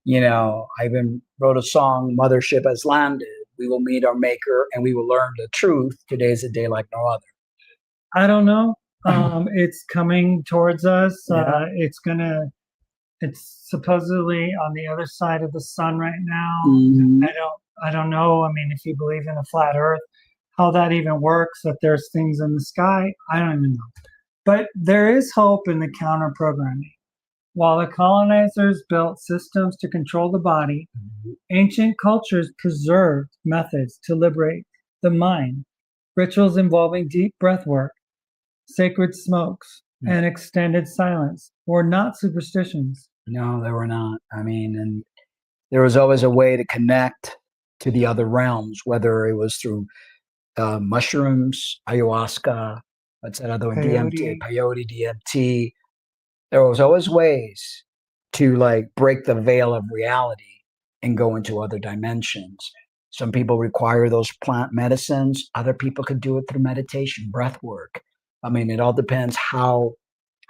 I even wrote a song, "Mothership Has Landed. We will meet our maker and we will learn the truth. Today is a day like no other." I don't know, It's coming towards us. Yeah. It's supposedly on the other side of the sun right now. Mhm. I don't know. I mean, if you believe in a flat Earth, how that even works. That there's things in the sky, I don't even know. But there is hope in the counter programming. While the colonizers built systems to control the body, ancient cultures preserved methods to liberate the mind, rituals involving deep breath work, sacred smokes, and extended silence were not superstitions. No, they were not. I mean, and there was always a way to connect to the other realms, whether it was through mushrooms, ayahuasca, what's that other one, DMT, Peyote. peyote, DMT. There was always ways to like break the veil of reality and go into other dimensions. Some people require those plant medicines. Other people could do it through meditation, breath work. I mean, it all depends how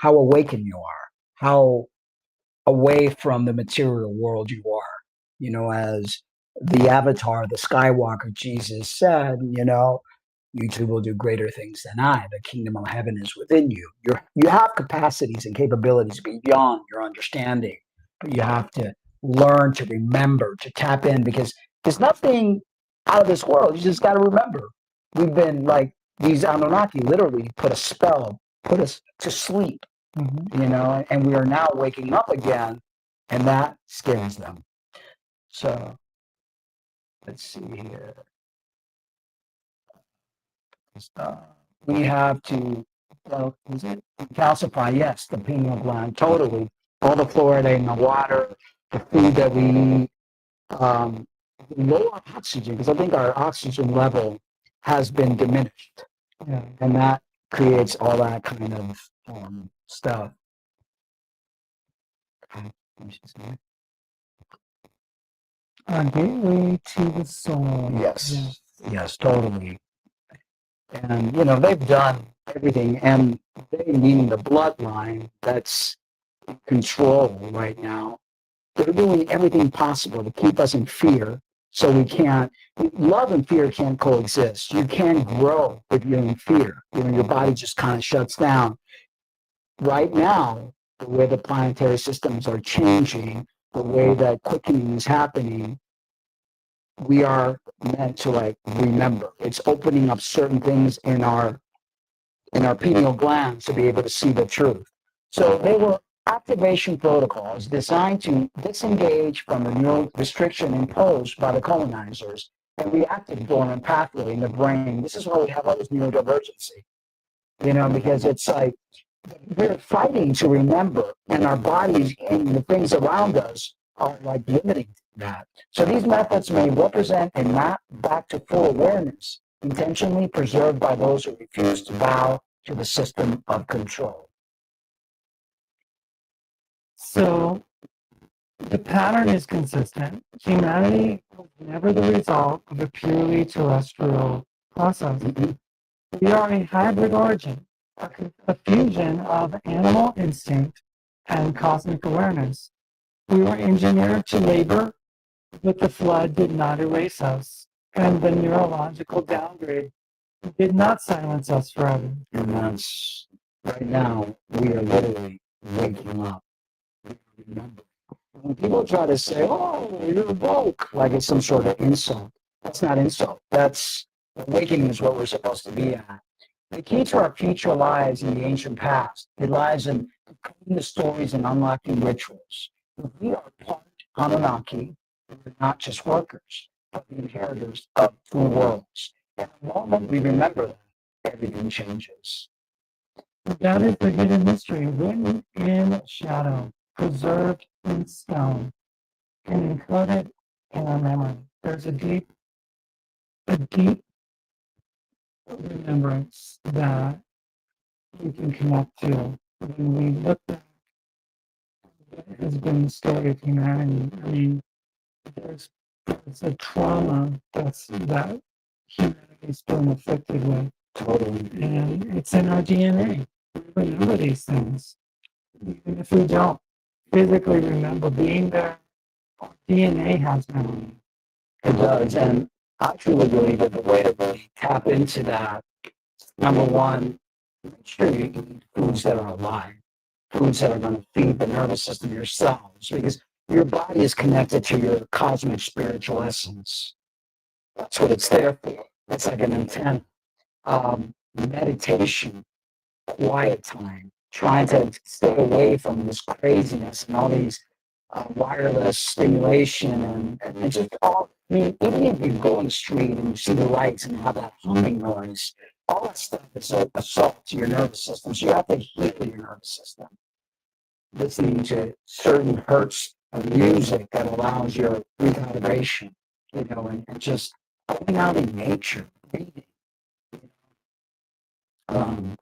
awakened you are, how away from the material world you are. You know, as the avatar, the Skywalker Jesus said, you know, you two will do greater things than I. The kingdom of heaven is within you. You have capacities and capabilities beyond your understanding, but you have to learn to remember, to tap in, because there's nothing out of this world. You just got to remember. We've been like these Anunnaki literally put a spell, put us to sleep, you know, and we are now waking up again, and that scares them. So let's see here. We have to is it calcify? Yes, the pineal gland totally. All the fluoride in the water, the food that we eat, lower oxygen, because I think our oxygen level has been diminished, and that creates all that kind of stuff. A gateway to the soul. Yes, yes, totally. And you know they've done everything, and they, meaning the bloodline that's in control right now, they're doing everything possible to keep us in fear, so we can't. Love and fear can't coexist. You can't grow if you're in fear. You know, your body just kind of shuts down. Right now, the way the planetary systems are changing, the way that quickening is happening, we are meant to like remember. It's opening up certain things in our pineal glands to be able to see the truth. So they were activation protocols designed to disengage from the neural restriction imposed by the colonizers and reactive dormant pathway in the brain. This is why we have all this neurodivergency, you know, because it's like we're fighting to remember, and our bodies and the things around us are like limiting that. So these methods may represent a map back to full awareness, intentionally preserved by those who refuse to bow to the system of control. So the pattern is consistent. Humanity was never the result of a purely terrestrial process. We are a hybrid origin, a fusion of animal instinct and cosmic awareness. We were engineered to labor, but the flood did not erase us, and the neurological downgrade did not silence us forever. And that's right now, we are literally waking up. Remember, when people try to say, oh, you're woke, like it's some sort of insult, that's not insult. That's awakening is what we're supposed to be at. The key to our future lies in the ancient past. It lies in decoding the stories and unlocking rituals. We are part Anunnaki, we're not just workers, but the inheritors of two worlds. And the moment we remember that, everything changes. That is the hidden mystery, written in shadow, preserved in stone, and encoded in our memory. There's a deep remembrance that we can connect to when we look back at what has been the story of humanity. I mean, there's a trauma that humanity's been afflicted with. Totally. And it's in our DNA. We remember these things. Even if we don't physically remember being there, our DNA has memory. It does. And I truly believe that the way to really tap into that, number one, make sure you eat foods that are alive, foods that are going to feed the nervous system, your cells, because your body is connected to your cosmic spiritual essence. That's what it's there for. It's like an intent. Meditation, quiet time, trying to stay away from this craziness and all these wireless stimulation and just all. I mean, even if you go on the street and you see the lights and have that humming noise, all that stuff is an assault to your nervous system. So you have to heal your nervous system. Listening to certain hertz of music that allows your recalibration, and just going out in nature, breathing. Um,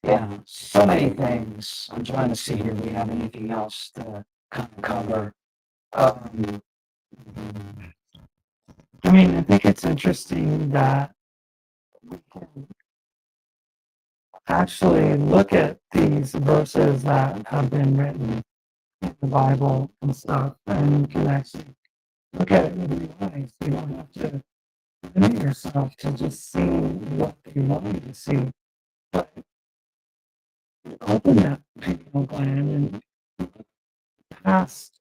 yeah, so many things. I'm trying to see here if we have anything else to kind of cover. Um, I mean, I think it's interesting that we can actually look at these verses that have been written in the Bible and stuff, and you can actually look at it with new eyes. You don't have to limit yourself to just seeing what you want to see, but open that pineal gland and pass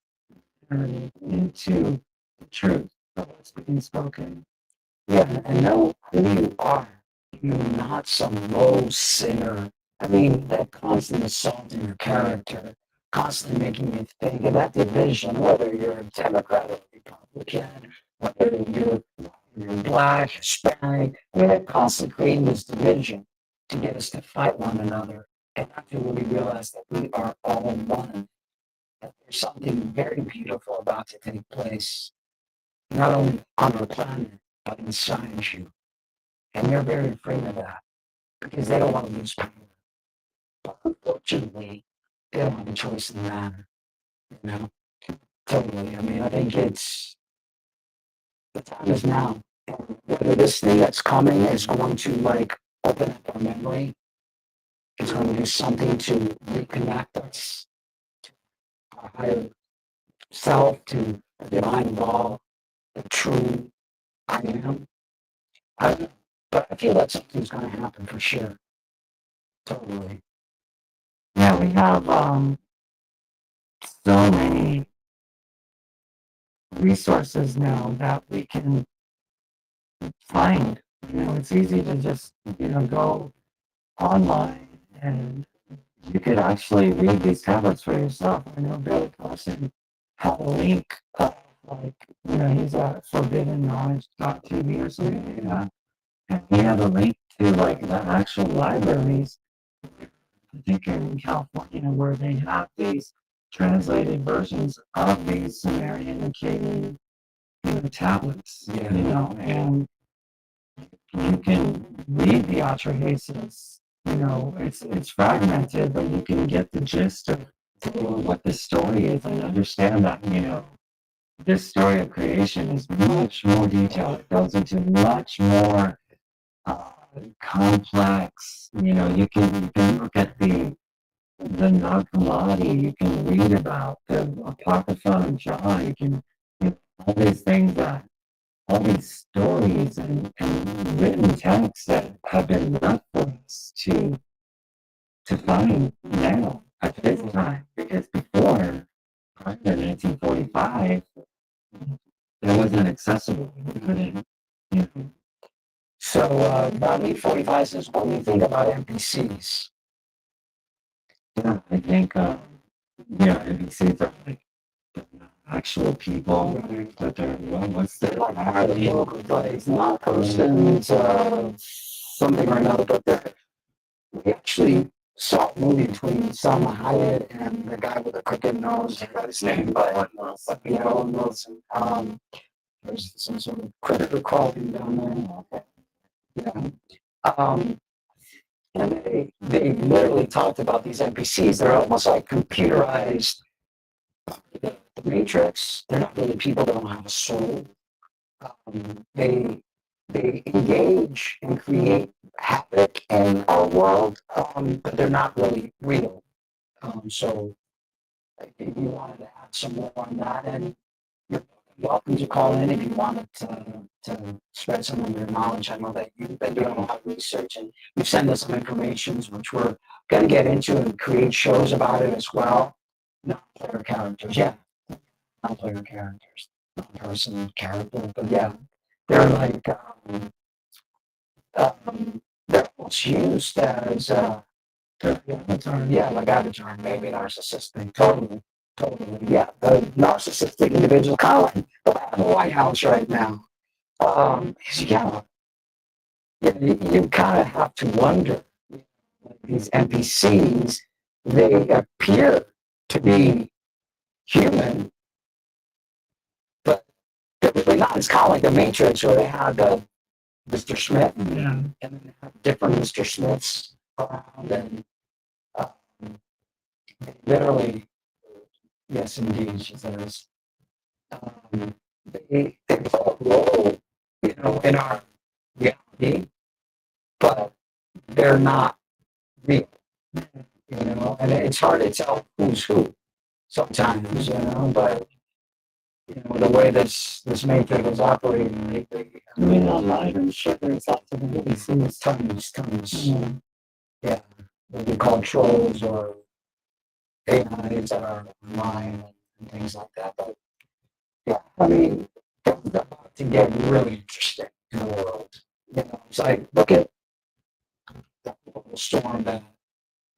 into the truth of what's being spoken. yeah, and know who you are. You're not some low sinner. I mean, that constant assault in your character, constantly making you think of that division, whether you're a Democrat or Republican, whether you're black, Hispanic. I mean, they're constantly creating this division to get us to fight one another. And after we realize that we are all one, that there's something very beautiful about to take place, not only on our planet, but inside you. And they're very afraid of that because they don't want to lose power. But unfortunately, they don't have a choice in the matter. You know, totally. I mean, I think the time is now. And whether this thing that's coming is going to like open up our memory, it's going to do something to reconnect us to our higher self, to the divine law, the true I am. I don't know. But I feel that something's going to happen for sure. Totally. Yeah, we have so many resources now that we can find. It's easy to just, go online and you could actually read these tablets for yourself. I know Billy Carson had a link, like, he's at Forbidden Knowledge.tv or something like that. And he had a link to, like, the actual libraries, I think in California, where they have these translated versions of these Sumerian and Akkadian, tablets, Yeah. And you can read the Atrahasis. It's fragmented, but you can get the gist of what the story is and understand that, this story of creation is much more detailed. It goes into much more complex. You can look at the Nag Hammadi. You can read about the Apocrypha and John. You can all these things that all these stories and written texts that have been left for us to find now at this time. Because before, prior to 1945, it wasn't accessible. You couldn't, you know. So, Bobby 45 says, what do you think about NPCs? Yeah, I think, NBCs are like actual people, that they're, what's They're their like highly localized, not persons, something or another, but we actually saw a movie between Salma Hayek and the guy with the crooked nose. I forgot his name, but Wilson. There's some sort of critter crawling down there. Yeah. Um, and they literally talked about these NPCs. They're almost like computerized. The Matrix. They're not really people that don't have a soul. They engage and create havoc in our world, but they're not really real. So if you wanted to add some more on that, and welcome to call in if you wanted to spread some of your knowledge. I know that you've been doing a lot of research and you've sent us some information, which we're going to get into and create shows about it as well. Non-player characters, yeah. Non-player characters. Non-person character, but yeah. They're like, they're almost used as, avatar, yeah, like avatar, maybe narcissistic, totally. Totally, yeah. The narcissistic individual, kind of like the man in the White House right now. Yeah, you kind of have to wonder. These NPCs, they appear to be human, but they're really not. It's kind of like the Matrix, where they have the Mr. Smith, and then they have different Mr. Smiths around, and literally, yes, indeed, she says, they play a role, in our reality, but they're not real, and it's hard to tell who's who sometimes, but the way this matrix is operating lately. I mean, online, I'm sure there's lots of legacies, tons. Yeah, what we call trolls or AIs that are online and things like that. But yeah, I mean, things are about to get really interesting in the world. It's like, look at the storm that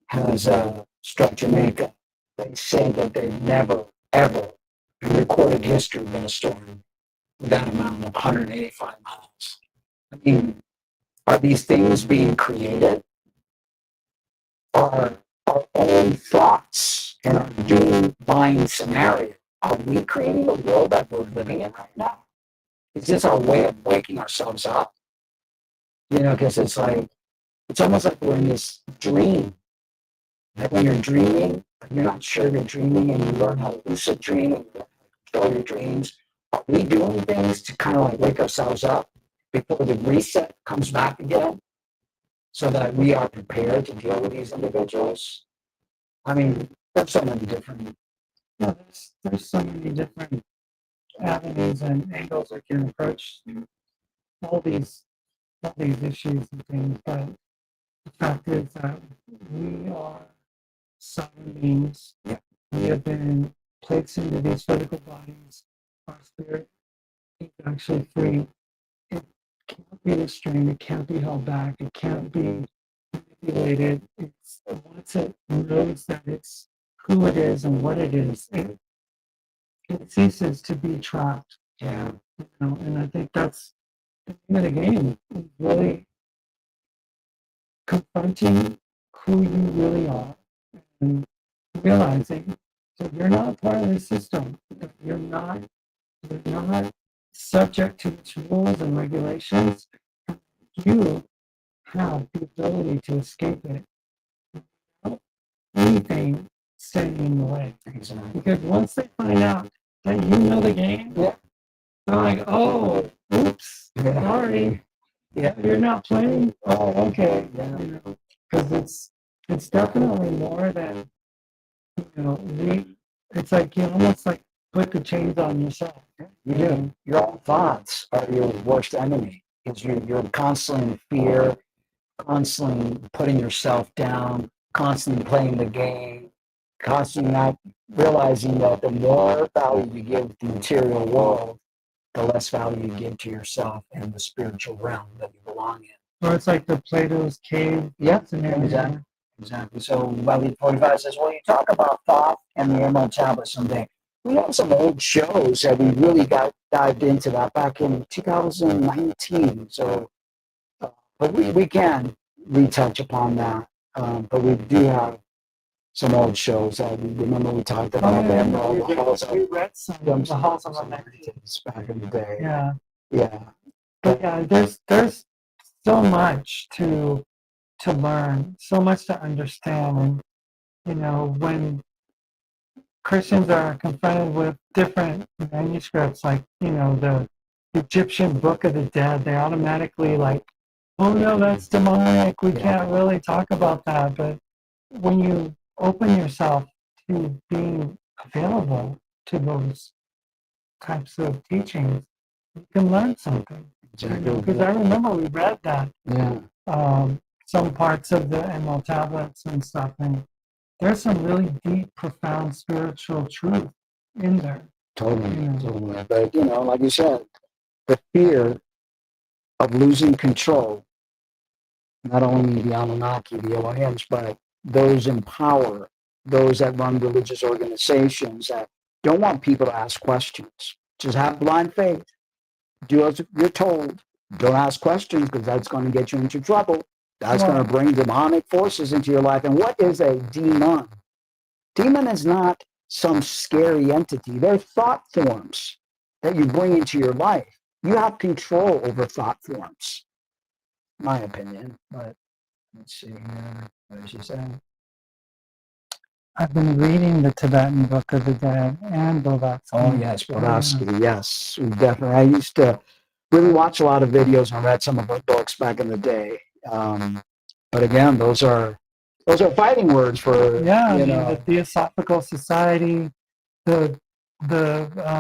has struck Jamaica. They say that they've never, ever, in recorded history, been a storm with that amount of 185 miles. I mean, are these things being created? Are our own thoughts and our doomed mind scenario, are we creating the world that we're living in right now? Is this our way of waking ourselves up? Because it's almost like we're in this dream. Like when you're dreaming, you're not sure you're dreaming, and you learn how to lucid dream and control your dreams. Are we doing things to kind of like wake ourselves up before the reset comes back again, so that we are prepared to deal with these individuals? I mean, there's so many different. Yeah, there's so many different avenues and angles that can approach all these issues and things. But the fact is that we are sovereign beings. Yeah. We have been placed into these physical bodies. Our spirit is actually free. It can't be restrained. It can't be held back. It can't be manipulated. It's once it knows that it's who it is and what it is, it ceases to be trapped. Yeah. And I think that's the name of the game. Is really confronting who you really are and realizing that you're not part of the system. That you're not subject to its rules and regulations. You have the ability to escape it without anything standing in the way. Exactly. Because once they find out that you know the game, they're like, oh, oops, sorry. Yeah, you're not playing. Oh, okay. Yeah. Because it's definitely more than it's like you almost like put the chains on yourself. You do. Your own thoughts are your worst enemy. Because you're constantly in fear, constantly putting yourself down, constantly playing the game, constantly not realizing that the more value you give the material world, the less value you give to yourself and the spiritual realm that you belong in. Or it's like the Plato's cave. Yep, exactly. Exactly. So Valley 45 says, well, you talk about thought and the Emerald Tablet someday. We have some old shows that we really got dived into that back in 2019. So, but we can retouch upon that. But we do have some old shows that we remember we talked about them. We read some of the Halls of Legacies back in the day. Yeah. Yeah. But yeah, there's so much to learn, so much to understand. And when Christians are confronted with different manuscripts, like the Egyptian Book of the Dead, they automatically like, oh no, that's demonic. We can't really talk about that. But when you open yourself to being available to those types of teachings, you can learn something. Exactly. Because I remember we read that Yeah. some parts of the Emerald tablets and stuff, and there's some really deep, profound spiritual truth in there. Totally. Yeah. Totally. But, like you said, the fear of losing control, not only the Anunnaki, the Elohims, but those in power, those that run religious organizations that don't want people to ask questions. Just have blind faith. Do as you're told. Don't ask questions because that's going to get you into trouble. That's going to bring demonic forces into your life. And what is a demon? Demon is not some scary entity. They're thought forms that you bring into your life. You have control over thought forms, my opinion. But let's see here. What does she say? I've been reading the Tibetan Book of the Dead and Blavatsky. Oh, yes, Blavatsky. Yes, we definitely. I used to really watch a lot of videos and read some of her books back in the day. But again, those are fighting words for the Theosophical Society, the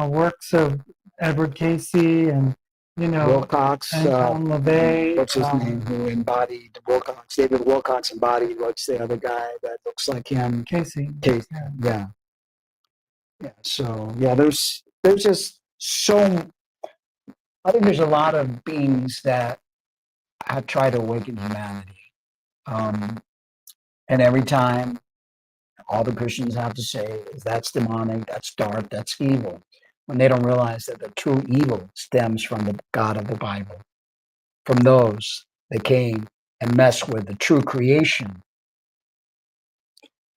works of Edward Casey and Wilcox, and Tom LaVey. what's his name? Who embodied Wilcox? David Wilcox embodied. What's the other guy that looks like him? Casey. Yeah. So there's just so. I think there's a lot of beings that have tried to awaken humanity. And every time, all the Christians have to say is that's demonic, that's dark, that's evil, when they don't realize that the true evil stems from the God of the Bible, from those that came and messed with the true creation.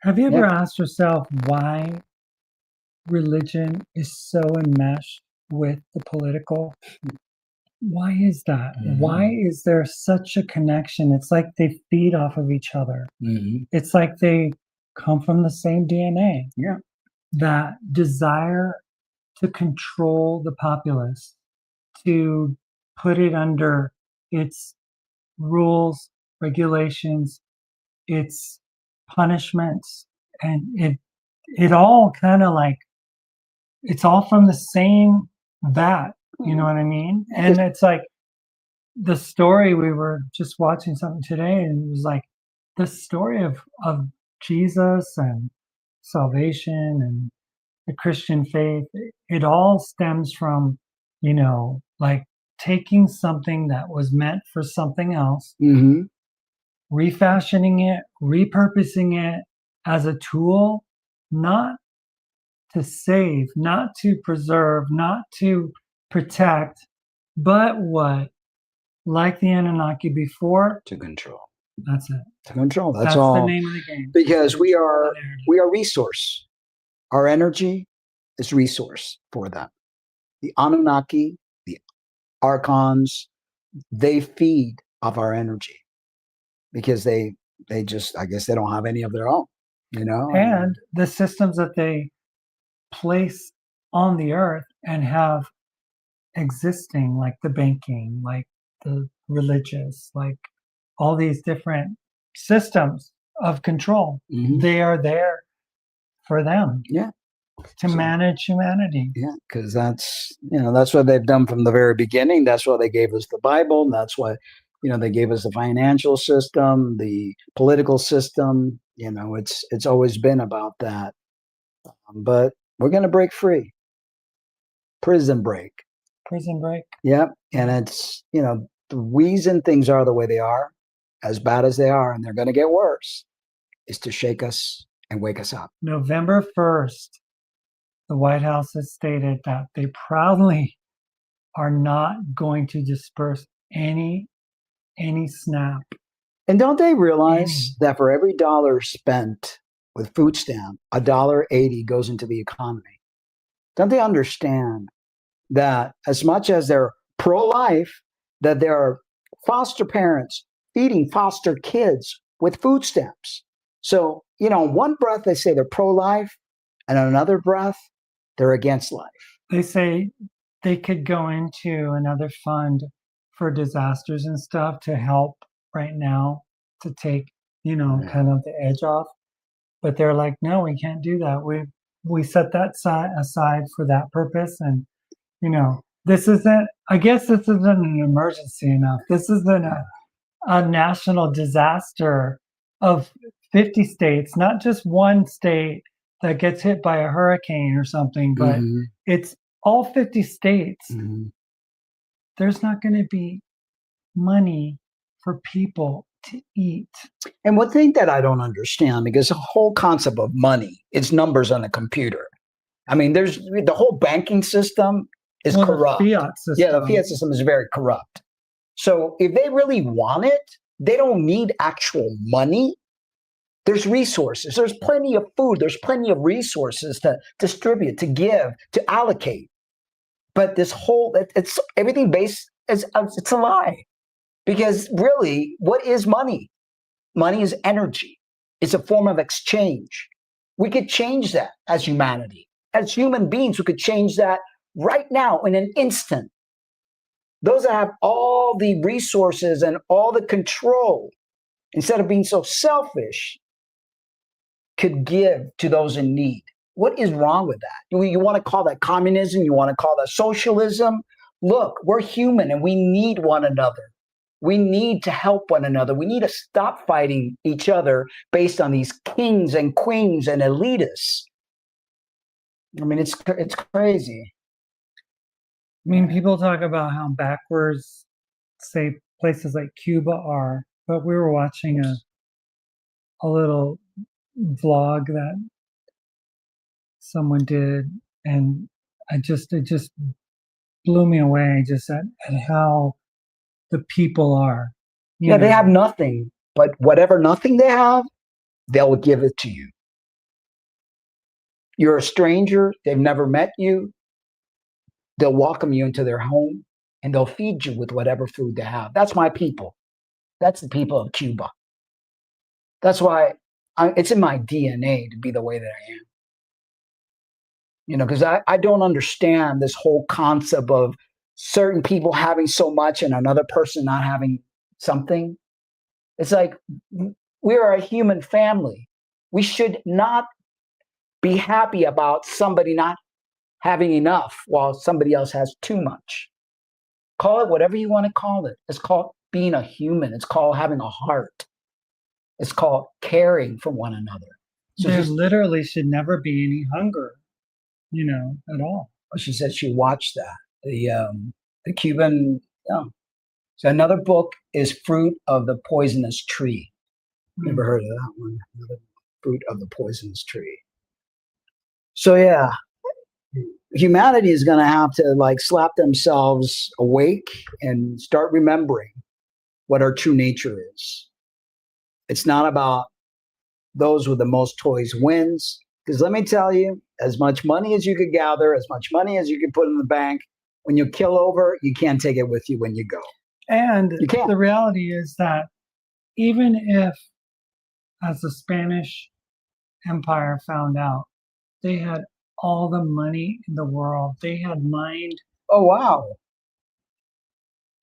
Have you ever asked yourself why religion is so enmeshed with the political? Why is that? Mm-hmm. Why is there such a connection? It's like they feed off of each other. Mm-hmm. It's like they come from the same DNA. Yeah. That desire to control the populace, to put it under its rules, regulations, its punishments, and it all kind of like, it's all from the same vat. You know what I mean? And it's like the story, we were just watching something today, and it was like the story of Jesus and salvation and the Christian faith. It all stems from, like taking something that was meant for something else, mm-hmm. refashioning it, repurposing it as a tool, not to save, not to preserve, not to protect, but what? Like the Anunnaki before? To control. That's it. To control. That's all. That's the name of the game. Because we are resource. Our energy is resource for them. The Anunnaki, the Archons, they feed off our energy because they just, I guess they don't have any of their own, And the systems that they place on the earth and have existing, like the banking, like the religious, like all these different systems of control, mm-hmm. they are there for them. Yeah. To manage humanity. Yeah, because that's what they've done from the very beginning. That's why they gave us the Bible. And that's why, they gave us the financial system, the political system. It's always been about that. But we're going to break free. Prison break. Prison break. Yeah. And it's, the reason things are the way they are, as bad as they are, and they're going to get worse, is to shake us and wake us up. November 1st. The White House has stated that they proudly are not going to disperse any SNAP. And don't they realize that for every dollar spent with food stamp, $1.80 goes into the economy? Don't they understand that as much as they're pro-life, that there are foster parents feeding foster kids with food stamps? So, in one breath they say they're pro-life, and in another breath, they're against life. They say they could go into another fund for disasters and stuff to help right now to take, kind of the edge off. But they're like, no, we can't do that. We set that aside for that purpose. And You know, this isn't, I guess this isn't an emergency enough. This isn't a national disaster of 50 states, not just one state that gets hit by a hurricane or something, but it's all 50 states. There's not going to be money for people to eat. And one thing that I don't understand, because the whole concept of money is numbers on a computer. I mean, there's the whole banking system is corrupt. The fiat system. Yeah, the fiat system is very corrupt. So if they really want it, they don't need actual money. There's resources. There's plenty of food. There's plenty of resources to distribute, to give, to allocate. But this whole, it's everything based, it's a lie. Because really, what is money? Money is energy. It's a form of exchange. We could change that as humanity. As human beings, we could change that right now in an instant. Those that have all the resources and all the control, instead of being so selfish, could give to those in need. What is wrong with that? You want to call that communism? You want to call that socialism? Look, we're human and we need one another. We need to help one another. We need to stop fighting each other based on these kings and queens and elitists. I mean, it's crazy. I mean, people talk about how backwards, say, places like Cuba are, but we were watching a little vlog that someone did, and it just blew me away just at how the people are. Yeah, they have nothing, but whatever nothing they have, they'll give it to you. You're a stranger, they've never met you, they'll welcome you into their home and they'll feed you with whatever food they have. That's my people. That's the people of Cuba. That's why it's in my DNA to be the way that I am. You know, because I don't understand this whole concept of certain people having so much and another person not having something. It's like, we are a human family. We should not be happy about somebody not having enough while somebody else has too much. Call it whatever you want to call it. It's called being a human. It's called having a heart. It's called caring for one another. So there literally should never be any hunger, you know, at all. She said she watched that. The Cuban, So another book is Fruit of the Poisonous Tree. Never heard of that one. Fruit of the Poisonous Tree. So yeah, humanity is going to have to like slap themselves awake and start remembering what our true nature is. It's not about those with the most toys wins. Because let me tell you, as much money as you could gather, as much money as you could put in the bank, when you kill over, you can't take it with you when you go. And the reality is that even if, as the Spanish Empire found out, they had all the money in the world, they had mined. Oh, wow.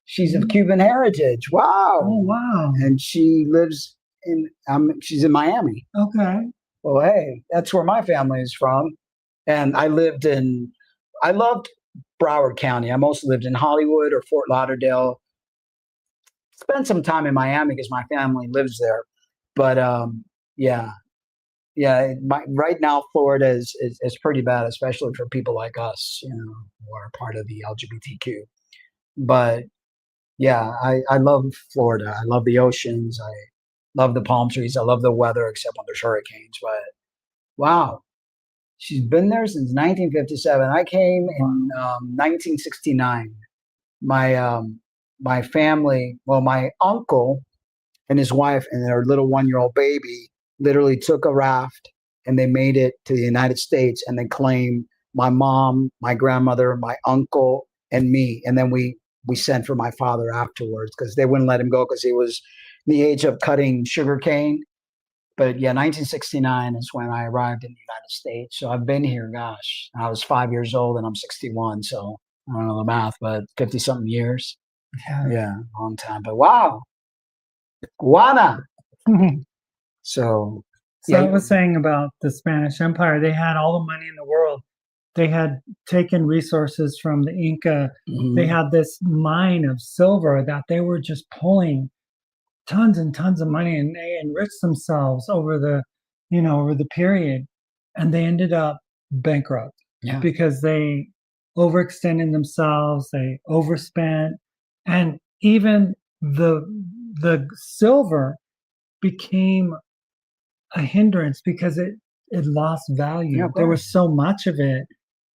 She's of Cuban heritage. Wow. Oh, wow. And she lives in, she's in Miami. Okay. Well, hey, that's where my family is from. And I loved Broward County. I mostly lived in Hollywood or Fort Lauderdale. Spent some time in Miami because my family lives there. But right now Florida is pretty bad, especially for people like us, you know, who are part of the LGBTQ. But yeah, I love Florida. I love the oceans. I love the palm trees. I love the weather, except when there's hurricanes. But wow, she's been there since 1957. I came in 1969. My family, well, my uncle and his wife and their little 1-year-old baby literally took a raft and they made it to the United States, and they claimed my mom, my grandmother, my uncle, and me. And then we sent for my father afterwards because they wouldn't let him go because he was in the age of cutting sugar cane. But yeah, 1969 is when I arrived in the United States. So I've been here, gosh, I was 5 years old and I'm 61. So I don't know the math, but 50 something years. Yeah, long time. But wow. Guana. So I was saying about the Spanish Empire, they had all the money in the world. they had taken resources from the Inca. They Mhm. had this mine of silver that they were just pulling tons and tons of money, and they enriched themselves over the, over the period, and they ended up bankrupt Yeah. because they overextended themselves, they overspent, and even the silver became a hindrance because it lost Yeah, value. of There was course. so much of it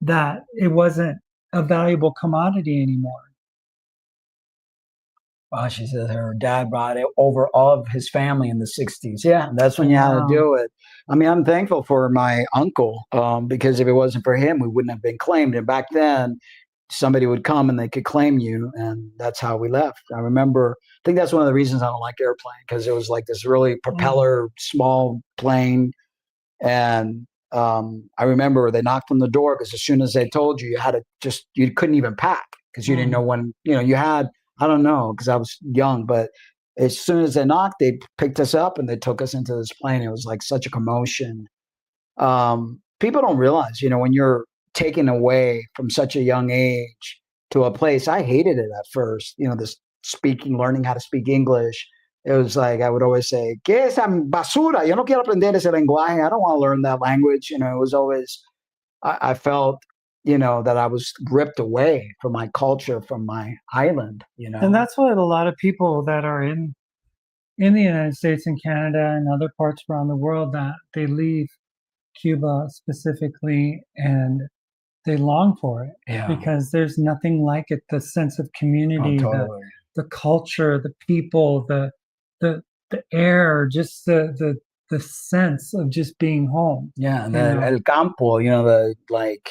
that it wasn't a valuable commodity anymore. Well, she said her dad brought it over all of his family in the 60s. Yeah, that's when you had to Wow. do it. I mean, I'm thankful for my uncle because if it wasn't for him, we wouldn't have been claimed. And back then, somebody would come and they could claim you. And that's how we left. I remember, I think that's one of the reasons I don't like airplane because it was like this really propeller, small plane. And I remember they knocked on the door because as soon as they told you, you had to just, you couldn't even pack because you didn't know when, you had, I don't know, because I was young, but as soon as they knocked, they picked us up and they took us into this plane. It was like such a commotion. People don't realize, when you're taken away from such a young age to a place, I hated it at first, this learning how to speak English. It was like, I would always say, ¿Qué es basura? Yo no quiero aprender ese lenguaje. I don't want to learn that language. It was always, I felt, that I was ripped away from my culture, from my island. And that's what a lot of people that are in the United States and Canada and other parts around the world, that they leave Cuba specifically and they long for it Yeah. because there's nothing like it. The sense of Oh, community, totally. the culture, the people, the the air, just the sense of just being home. Yeah, and You then know, El Campo, the like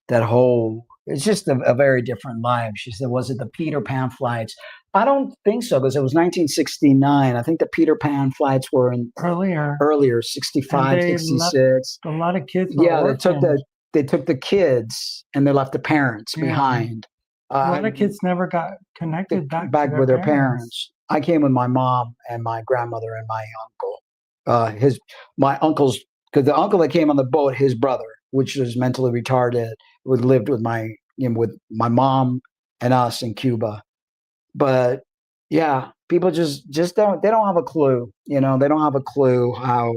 that whole. It's just a very different life. She said, "Was it the Peter Pan flights?" I don't think so because it was 1969. I think the Peter Pan flights were in earlier, earlier, and 65, they left 66. a lot of kids were Yeah, orphaned. they took the kids and they left the parents Yeah, behind. a lot of kids never got connected back to Back their with their parents. parents. I came with my mom and my grandmother and my uncle. My uncle's because the uncle that came on the boat, his brother, which was mentally retarded, would lived with with my mom and us in Cuba. But yeah, people just don't have a clue. They don't have a clue how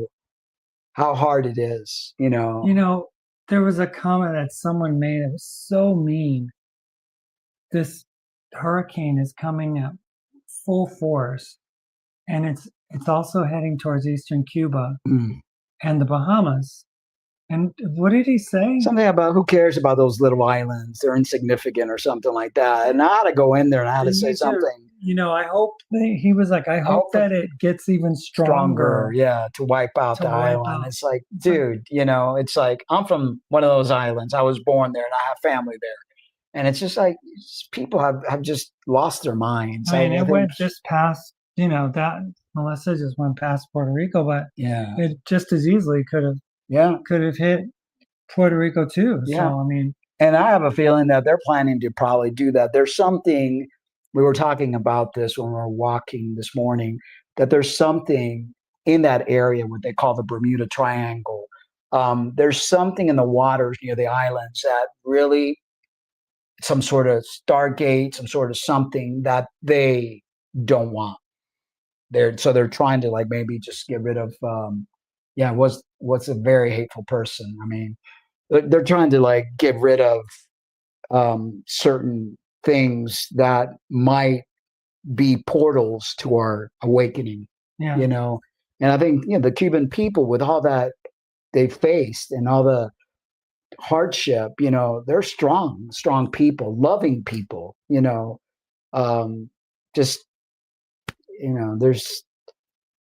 hard it is. There was a comment that someone made that was so mean. This hurricane is coming at full force, and it's also heading towards eastern Cuba Mm. and the Bahamas. And what did he say? Something about who cares about those little islands? They're insignificant or something like that. And I had to go in there and I had to say something. I hope he was like, I I hope hope that it gets even stronger, stronger yeah, to wipe out to the wipe island. out. It's like, It's like, dude, it's like I'm from one of those islands. I was born there and I have family there. And it's just like people have just lost their minds. I mean, I it think, went just past, that Melissa just went past Puerto Rico, but yeah, it just as easily yeah, could have hit Puerto Rico too. yeah. So I mean, And I have a feeling that they're planning to probably do that. There's something, we were talking about this when we were walking this morning, that there's something in that area, what they call the Bermuda Triangle. There's something in the waters near the islands that really, some sort of Stargate, some sort of something that they don't want. They're trying to like maybe just get rid of. Yeah, what's a very hateful person. I mean, they're trying to like get rid of certain things that might be portals to our awakening, yeah, you know. And I think the Cuban people, with all that they faced and all the hardship, they're strong people, loving people, um, just there's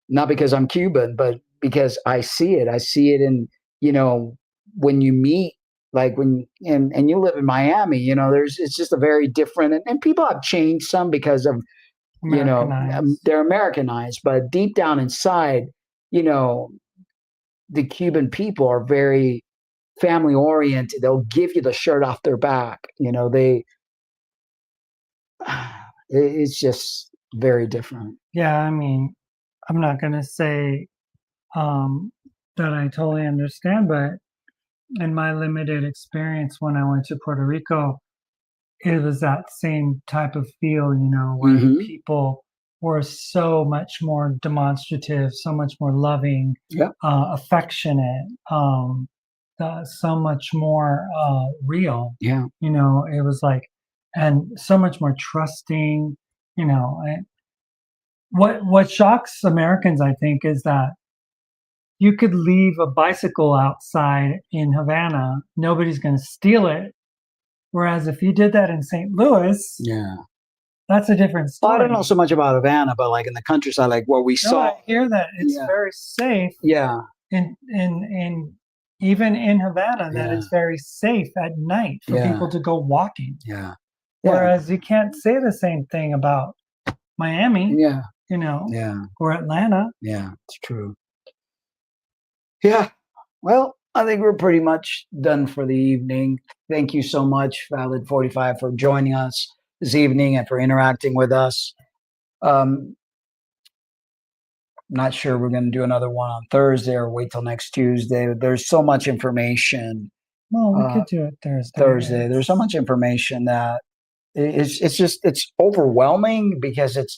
not because I'm Cuban, but because I see it. I see it in you know when you meet like when and you live in Miami, it's just a very different and people have changed some because of Americanized. they're Americanized, but deep down inside, you know, the Cuban people are very family oriented. They'll give you the shirt off their back. It's just very different. Yeah, I mean, I'm not gonna say um, that I totally understand, but in my limited experience when I went to Puerto Rico, it was that same type of feel, where people were so much more demonstrative, so much more loving, affectionate, so much more real. Yeah. It was like, and so much more trusting. And what shocks Americans, I think, is that you could leave a bicycle outside in Havana, nobody's going to steal it. Whereas if you did that in St. Louis, that's a different story. Well, I don't know so much about Havana, but like in the countryside, like what we saw. I hear that it's very safe. Yeah. In even in Havana, that it's very safe at night for people to go walking. Yeah. Whereas you can't say the same thing about Miami. Yeah. Or Atlanta. Yeah, it's true. Yeah. Well, I think we're pretty much done for the evening. Thank you so much, Valid 45, for joining us this evening and for interacting with us. Not sure we're going to do another one on Thursday or wait till next Tuesday. There's so much information. Well, we could do it Thursday. There's so much information that it's overwhelming because it's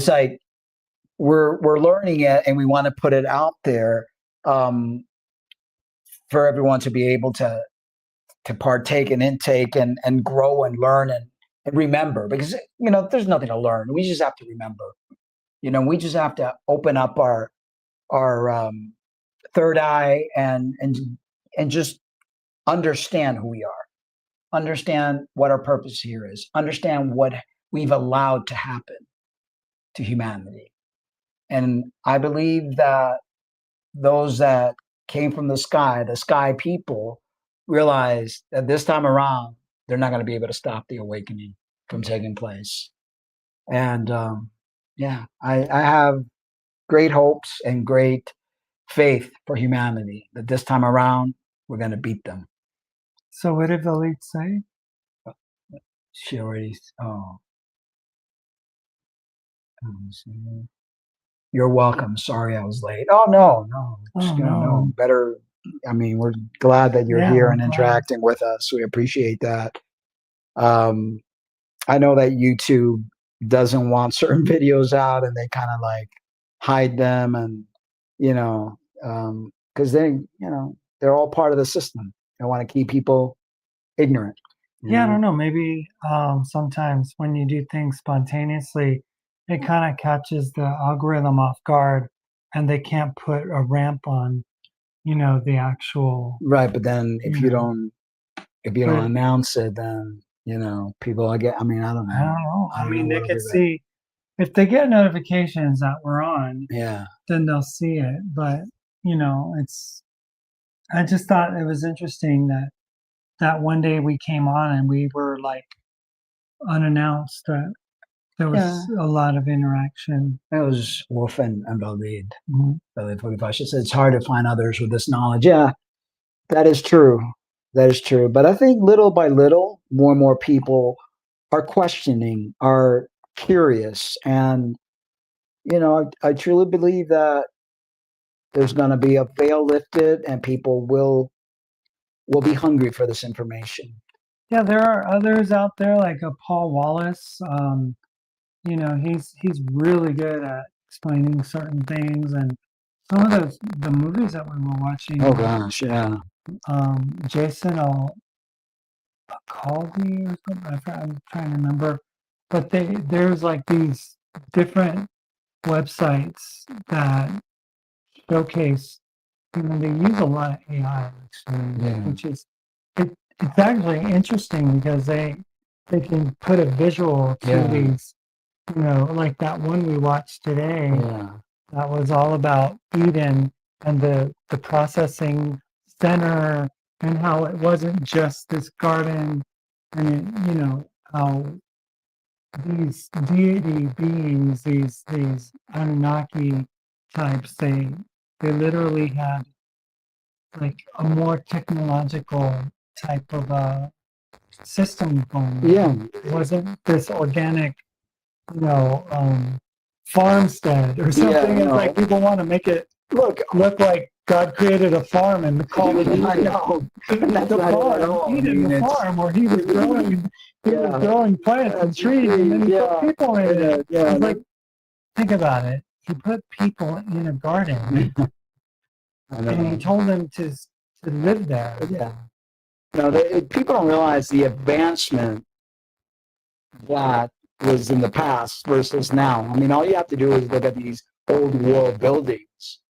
like we're learning it and we want to put it out there for everyone to be able to partake and intake and grow and learn and remember, because there's nothing to learn. We just have to remember. We just have to open up our third eye and just understand who we are, understand what our purpose here is, understand what we've allowed to happen to humanity. And I believe that those that came from the sky people, realized that this time around, they're not going to be able to stop the awakening from taking place. And I have great hopes and great faith for humanity that this time around, we're going to beat them. So what did the lead say? She already, you're welcome. Sorry I was late. Oh, no. Better. I mean, we're glad that you're here and interacting with us. We appreciate that. I know that YouTube doesn't want certain videos out and they kind of like hide them and, because they're all part of the system. They want to keep people ignorant. Yeah, I don't know. Maybe sometimes when you do things spontaneously, it kind of catches the algorithm off guard and they can't put a ramp on, the actual. Right. But then if you don't announce it, then, people, I don't know. I mean, they could see, if they get notifications that we're on, then they'll see it. But, I just thought it was interesting that one day we came on and we were like unannounced, that there was a lot of interaction. It was Wolf and Valid. Valid 45. She said it's hard to find others with this knowledge. Yeah, that is true. That is true. But I think little by little, more and more people are questioning, are curious. And, I truly believe that there's going to be a veil lifted and people will be hungry for this information. Yeah, there are others out there like a Paul Wallace. He's really good at explaining certain things, and some of the movies that we were watching. Oh gosh, yeah. Jason Alcaldi or something. I'm trying to remember, but there's like these different websites that showcase. They use a lot of AI actually, which is it's actually interesting because they can put a visual to these. Like that one we watched today, that was all about Eden and the processing center and how it wasn't just this garden, and how these deity beings, these Anunnaki types, they literally had like a more technological type of a system going. Yeah, it wasn't this organic farmstead or something. It's like people want to make it look like God created a farm and called it I know. That's the not it at farm. all. He I did mean, the it's- farm where he was growing. He Yeah. was growing plants and trees, and then he put people in it. Yeah. It's like, think about it. He put people in a garden, I know. and he told them to live there. Yeah. No, people don't realize the advancement that was in the past versus now. I mean, all you have to do is look at these old world buildings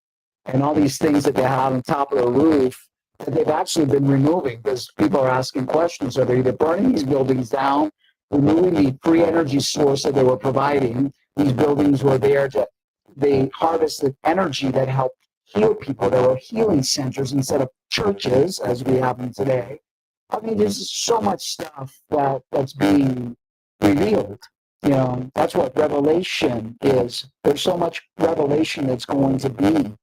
and all these things that they have on top of the roof that they've actually been removing because people are asking questions. So they're either burning these buildings down, removing the free energy source that they were providing. These buildings were there they harvested energy that helped heal people. There were healing centers instead of churches as we have them today. I mean, there's so much stuff that's being revealed. You know, that's what revelation is. There's so much revelation that's going to be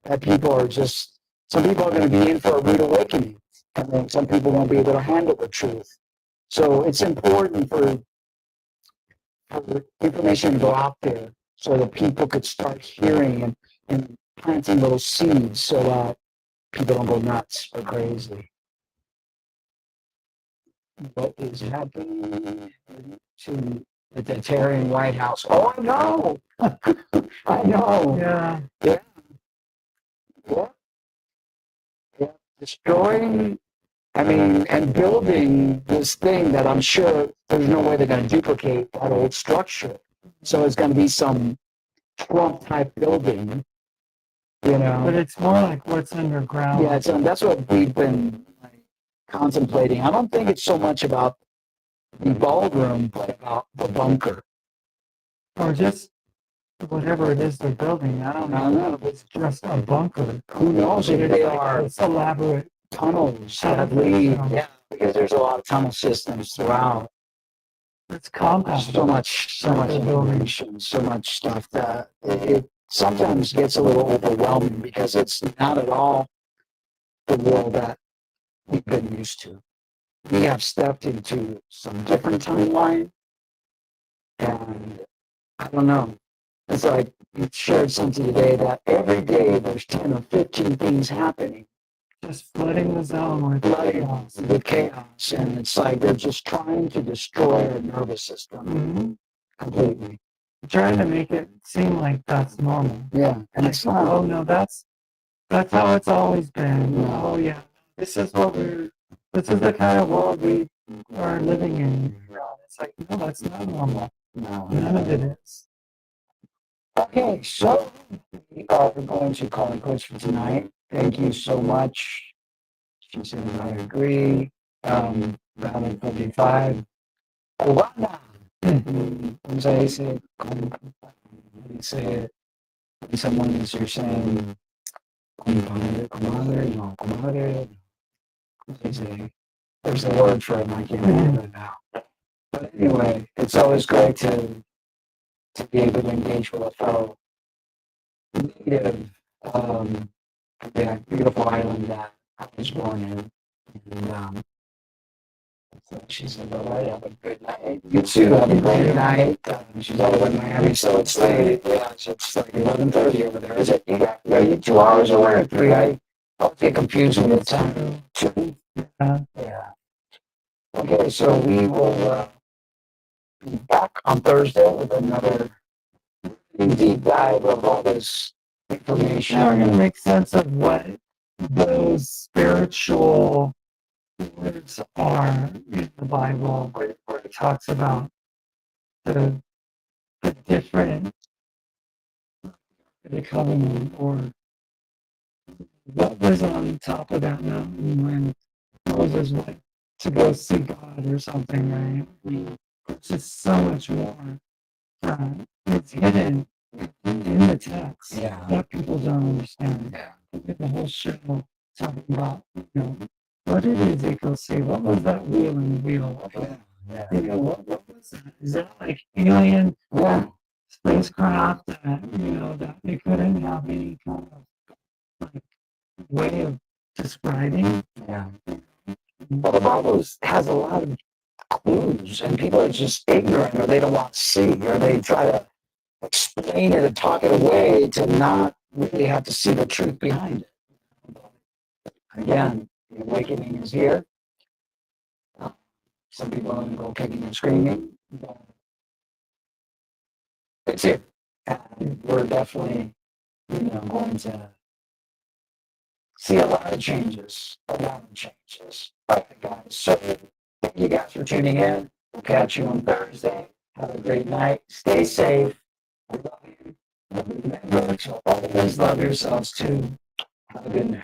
that people are just, some people are going to be in for a rude awakening, and then some people won't be able to handle the truth. So it's important for information to go out there so that people could start hearing and planting little seeds so that people don't go nuts or crazy. What is happening to the Terrarian White House? Oh, I know. I know. Yeah. Yeah. Yeah. Yeah. Destroying, I mean, and building this thing that I'm sure there's no way they're going to duplicate that old structure. So it's going to be some Trump type building, you know. But it's more like what's underground. Yeah, that's what we've been contemplating. I don't think it's so much about the ballroom, but about the bunker. Or just whatever it is they're building. I don't know if it's just a bunker. Who knows if they are It's elaborate tunnels that lead? Yeah, because there's a lot of tunnel systems throughout. It's compound. So much information, so much stuff that it sometimes gets a little overwhelming because it's not at all the world that we've been used to. We have stepped into some different timeline, and I don't know. It's like you shared something today that every day there's 10 or 15 things happening. Just flooding the zone with chaos. With chaos. And it's like they're just trying to destroy our nervous system completely. Trying to make it seem like that's normal. Yeah. And it's not. Oh, no, that's how it's always been. No. Oh, yeah. This is the kind of world we are living in. It's like, no, that's not normal. No. None of it is. Okay, so we are going to call it quits for tonight. Thank you so much. She said, I agree. Round 55. Cubana. Como se dice? Como dice someone is you're saying comadre, no, comadre. There's a word for it, I can't remember it now. But anyway, it's always great to be able to engage with a fellow native, beautiful island that I was born in. And so she said, all right, have a good night. You too, have a great night. She's all the way in Miami, so it's late. Yeah, so it's like 11:30 over there. Is it? Are you 2 hours away or 3? I get confused with the time. 2? Yeah. Okay, so we will be back on Thursday with another deep dive of all this information. Now we're going to make sense of what those spiritual words are in the Bible, where it talks about the different the covenant, or what was on top of that mountain when Moses went to go see God or something, right? I mean, it's just so much more. It's hidden in the text that people don't understand. The whole show talking about, what did Ezekiel see? What was that wheel in the wheel? What was that? Is that like alien spacecraft that, that they couldn't have any kind of like way of describing? Yeah. Well, the Bible has a lot of clues, and people are just ignorant, or they don't want to see, or they try to explain it and talk it away to not really have to see the truth behind it. Again, the awakening is here. Some people are going to go kicking and screaming. But it's here. And we're definitely, going to see a lot of changes. A lot of changes. All right, guys. So thank you guys for tuning in. We'll catch you on Thursday. Have a great night. Stay safe. I love you. Remember to always love yourselves too. Have a good night.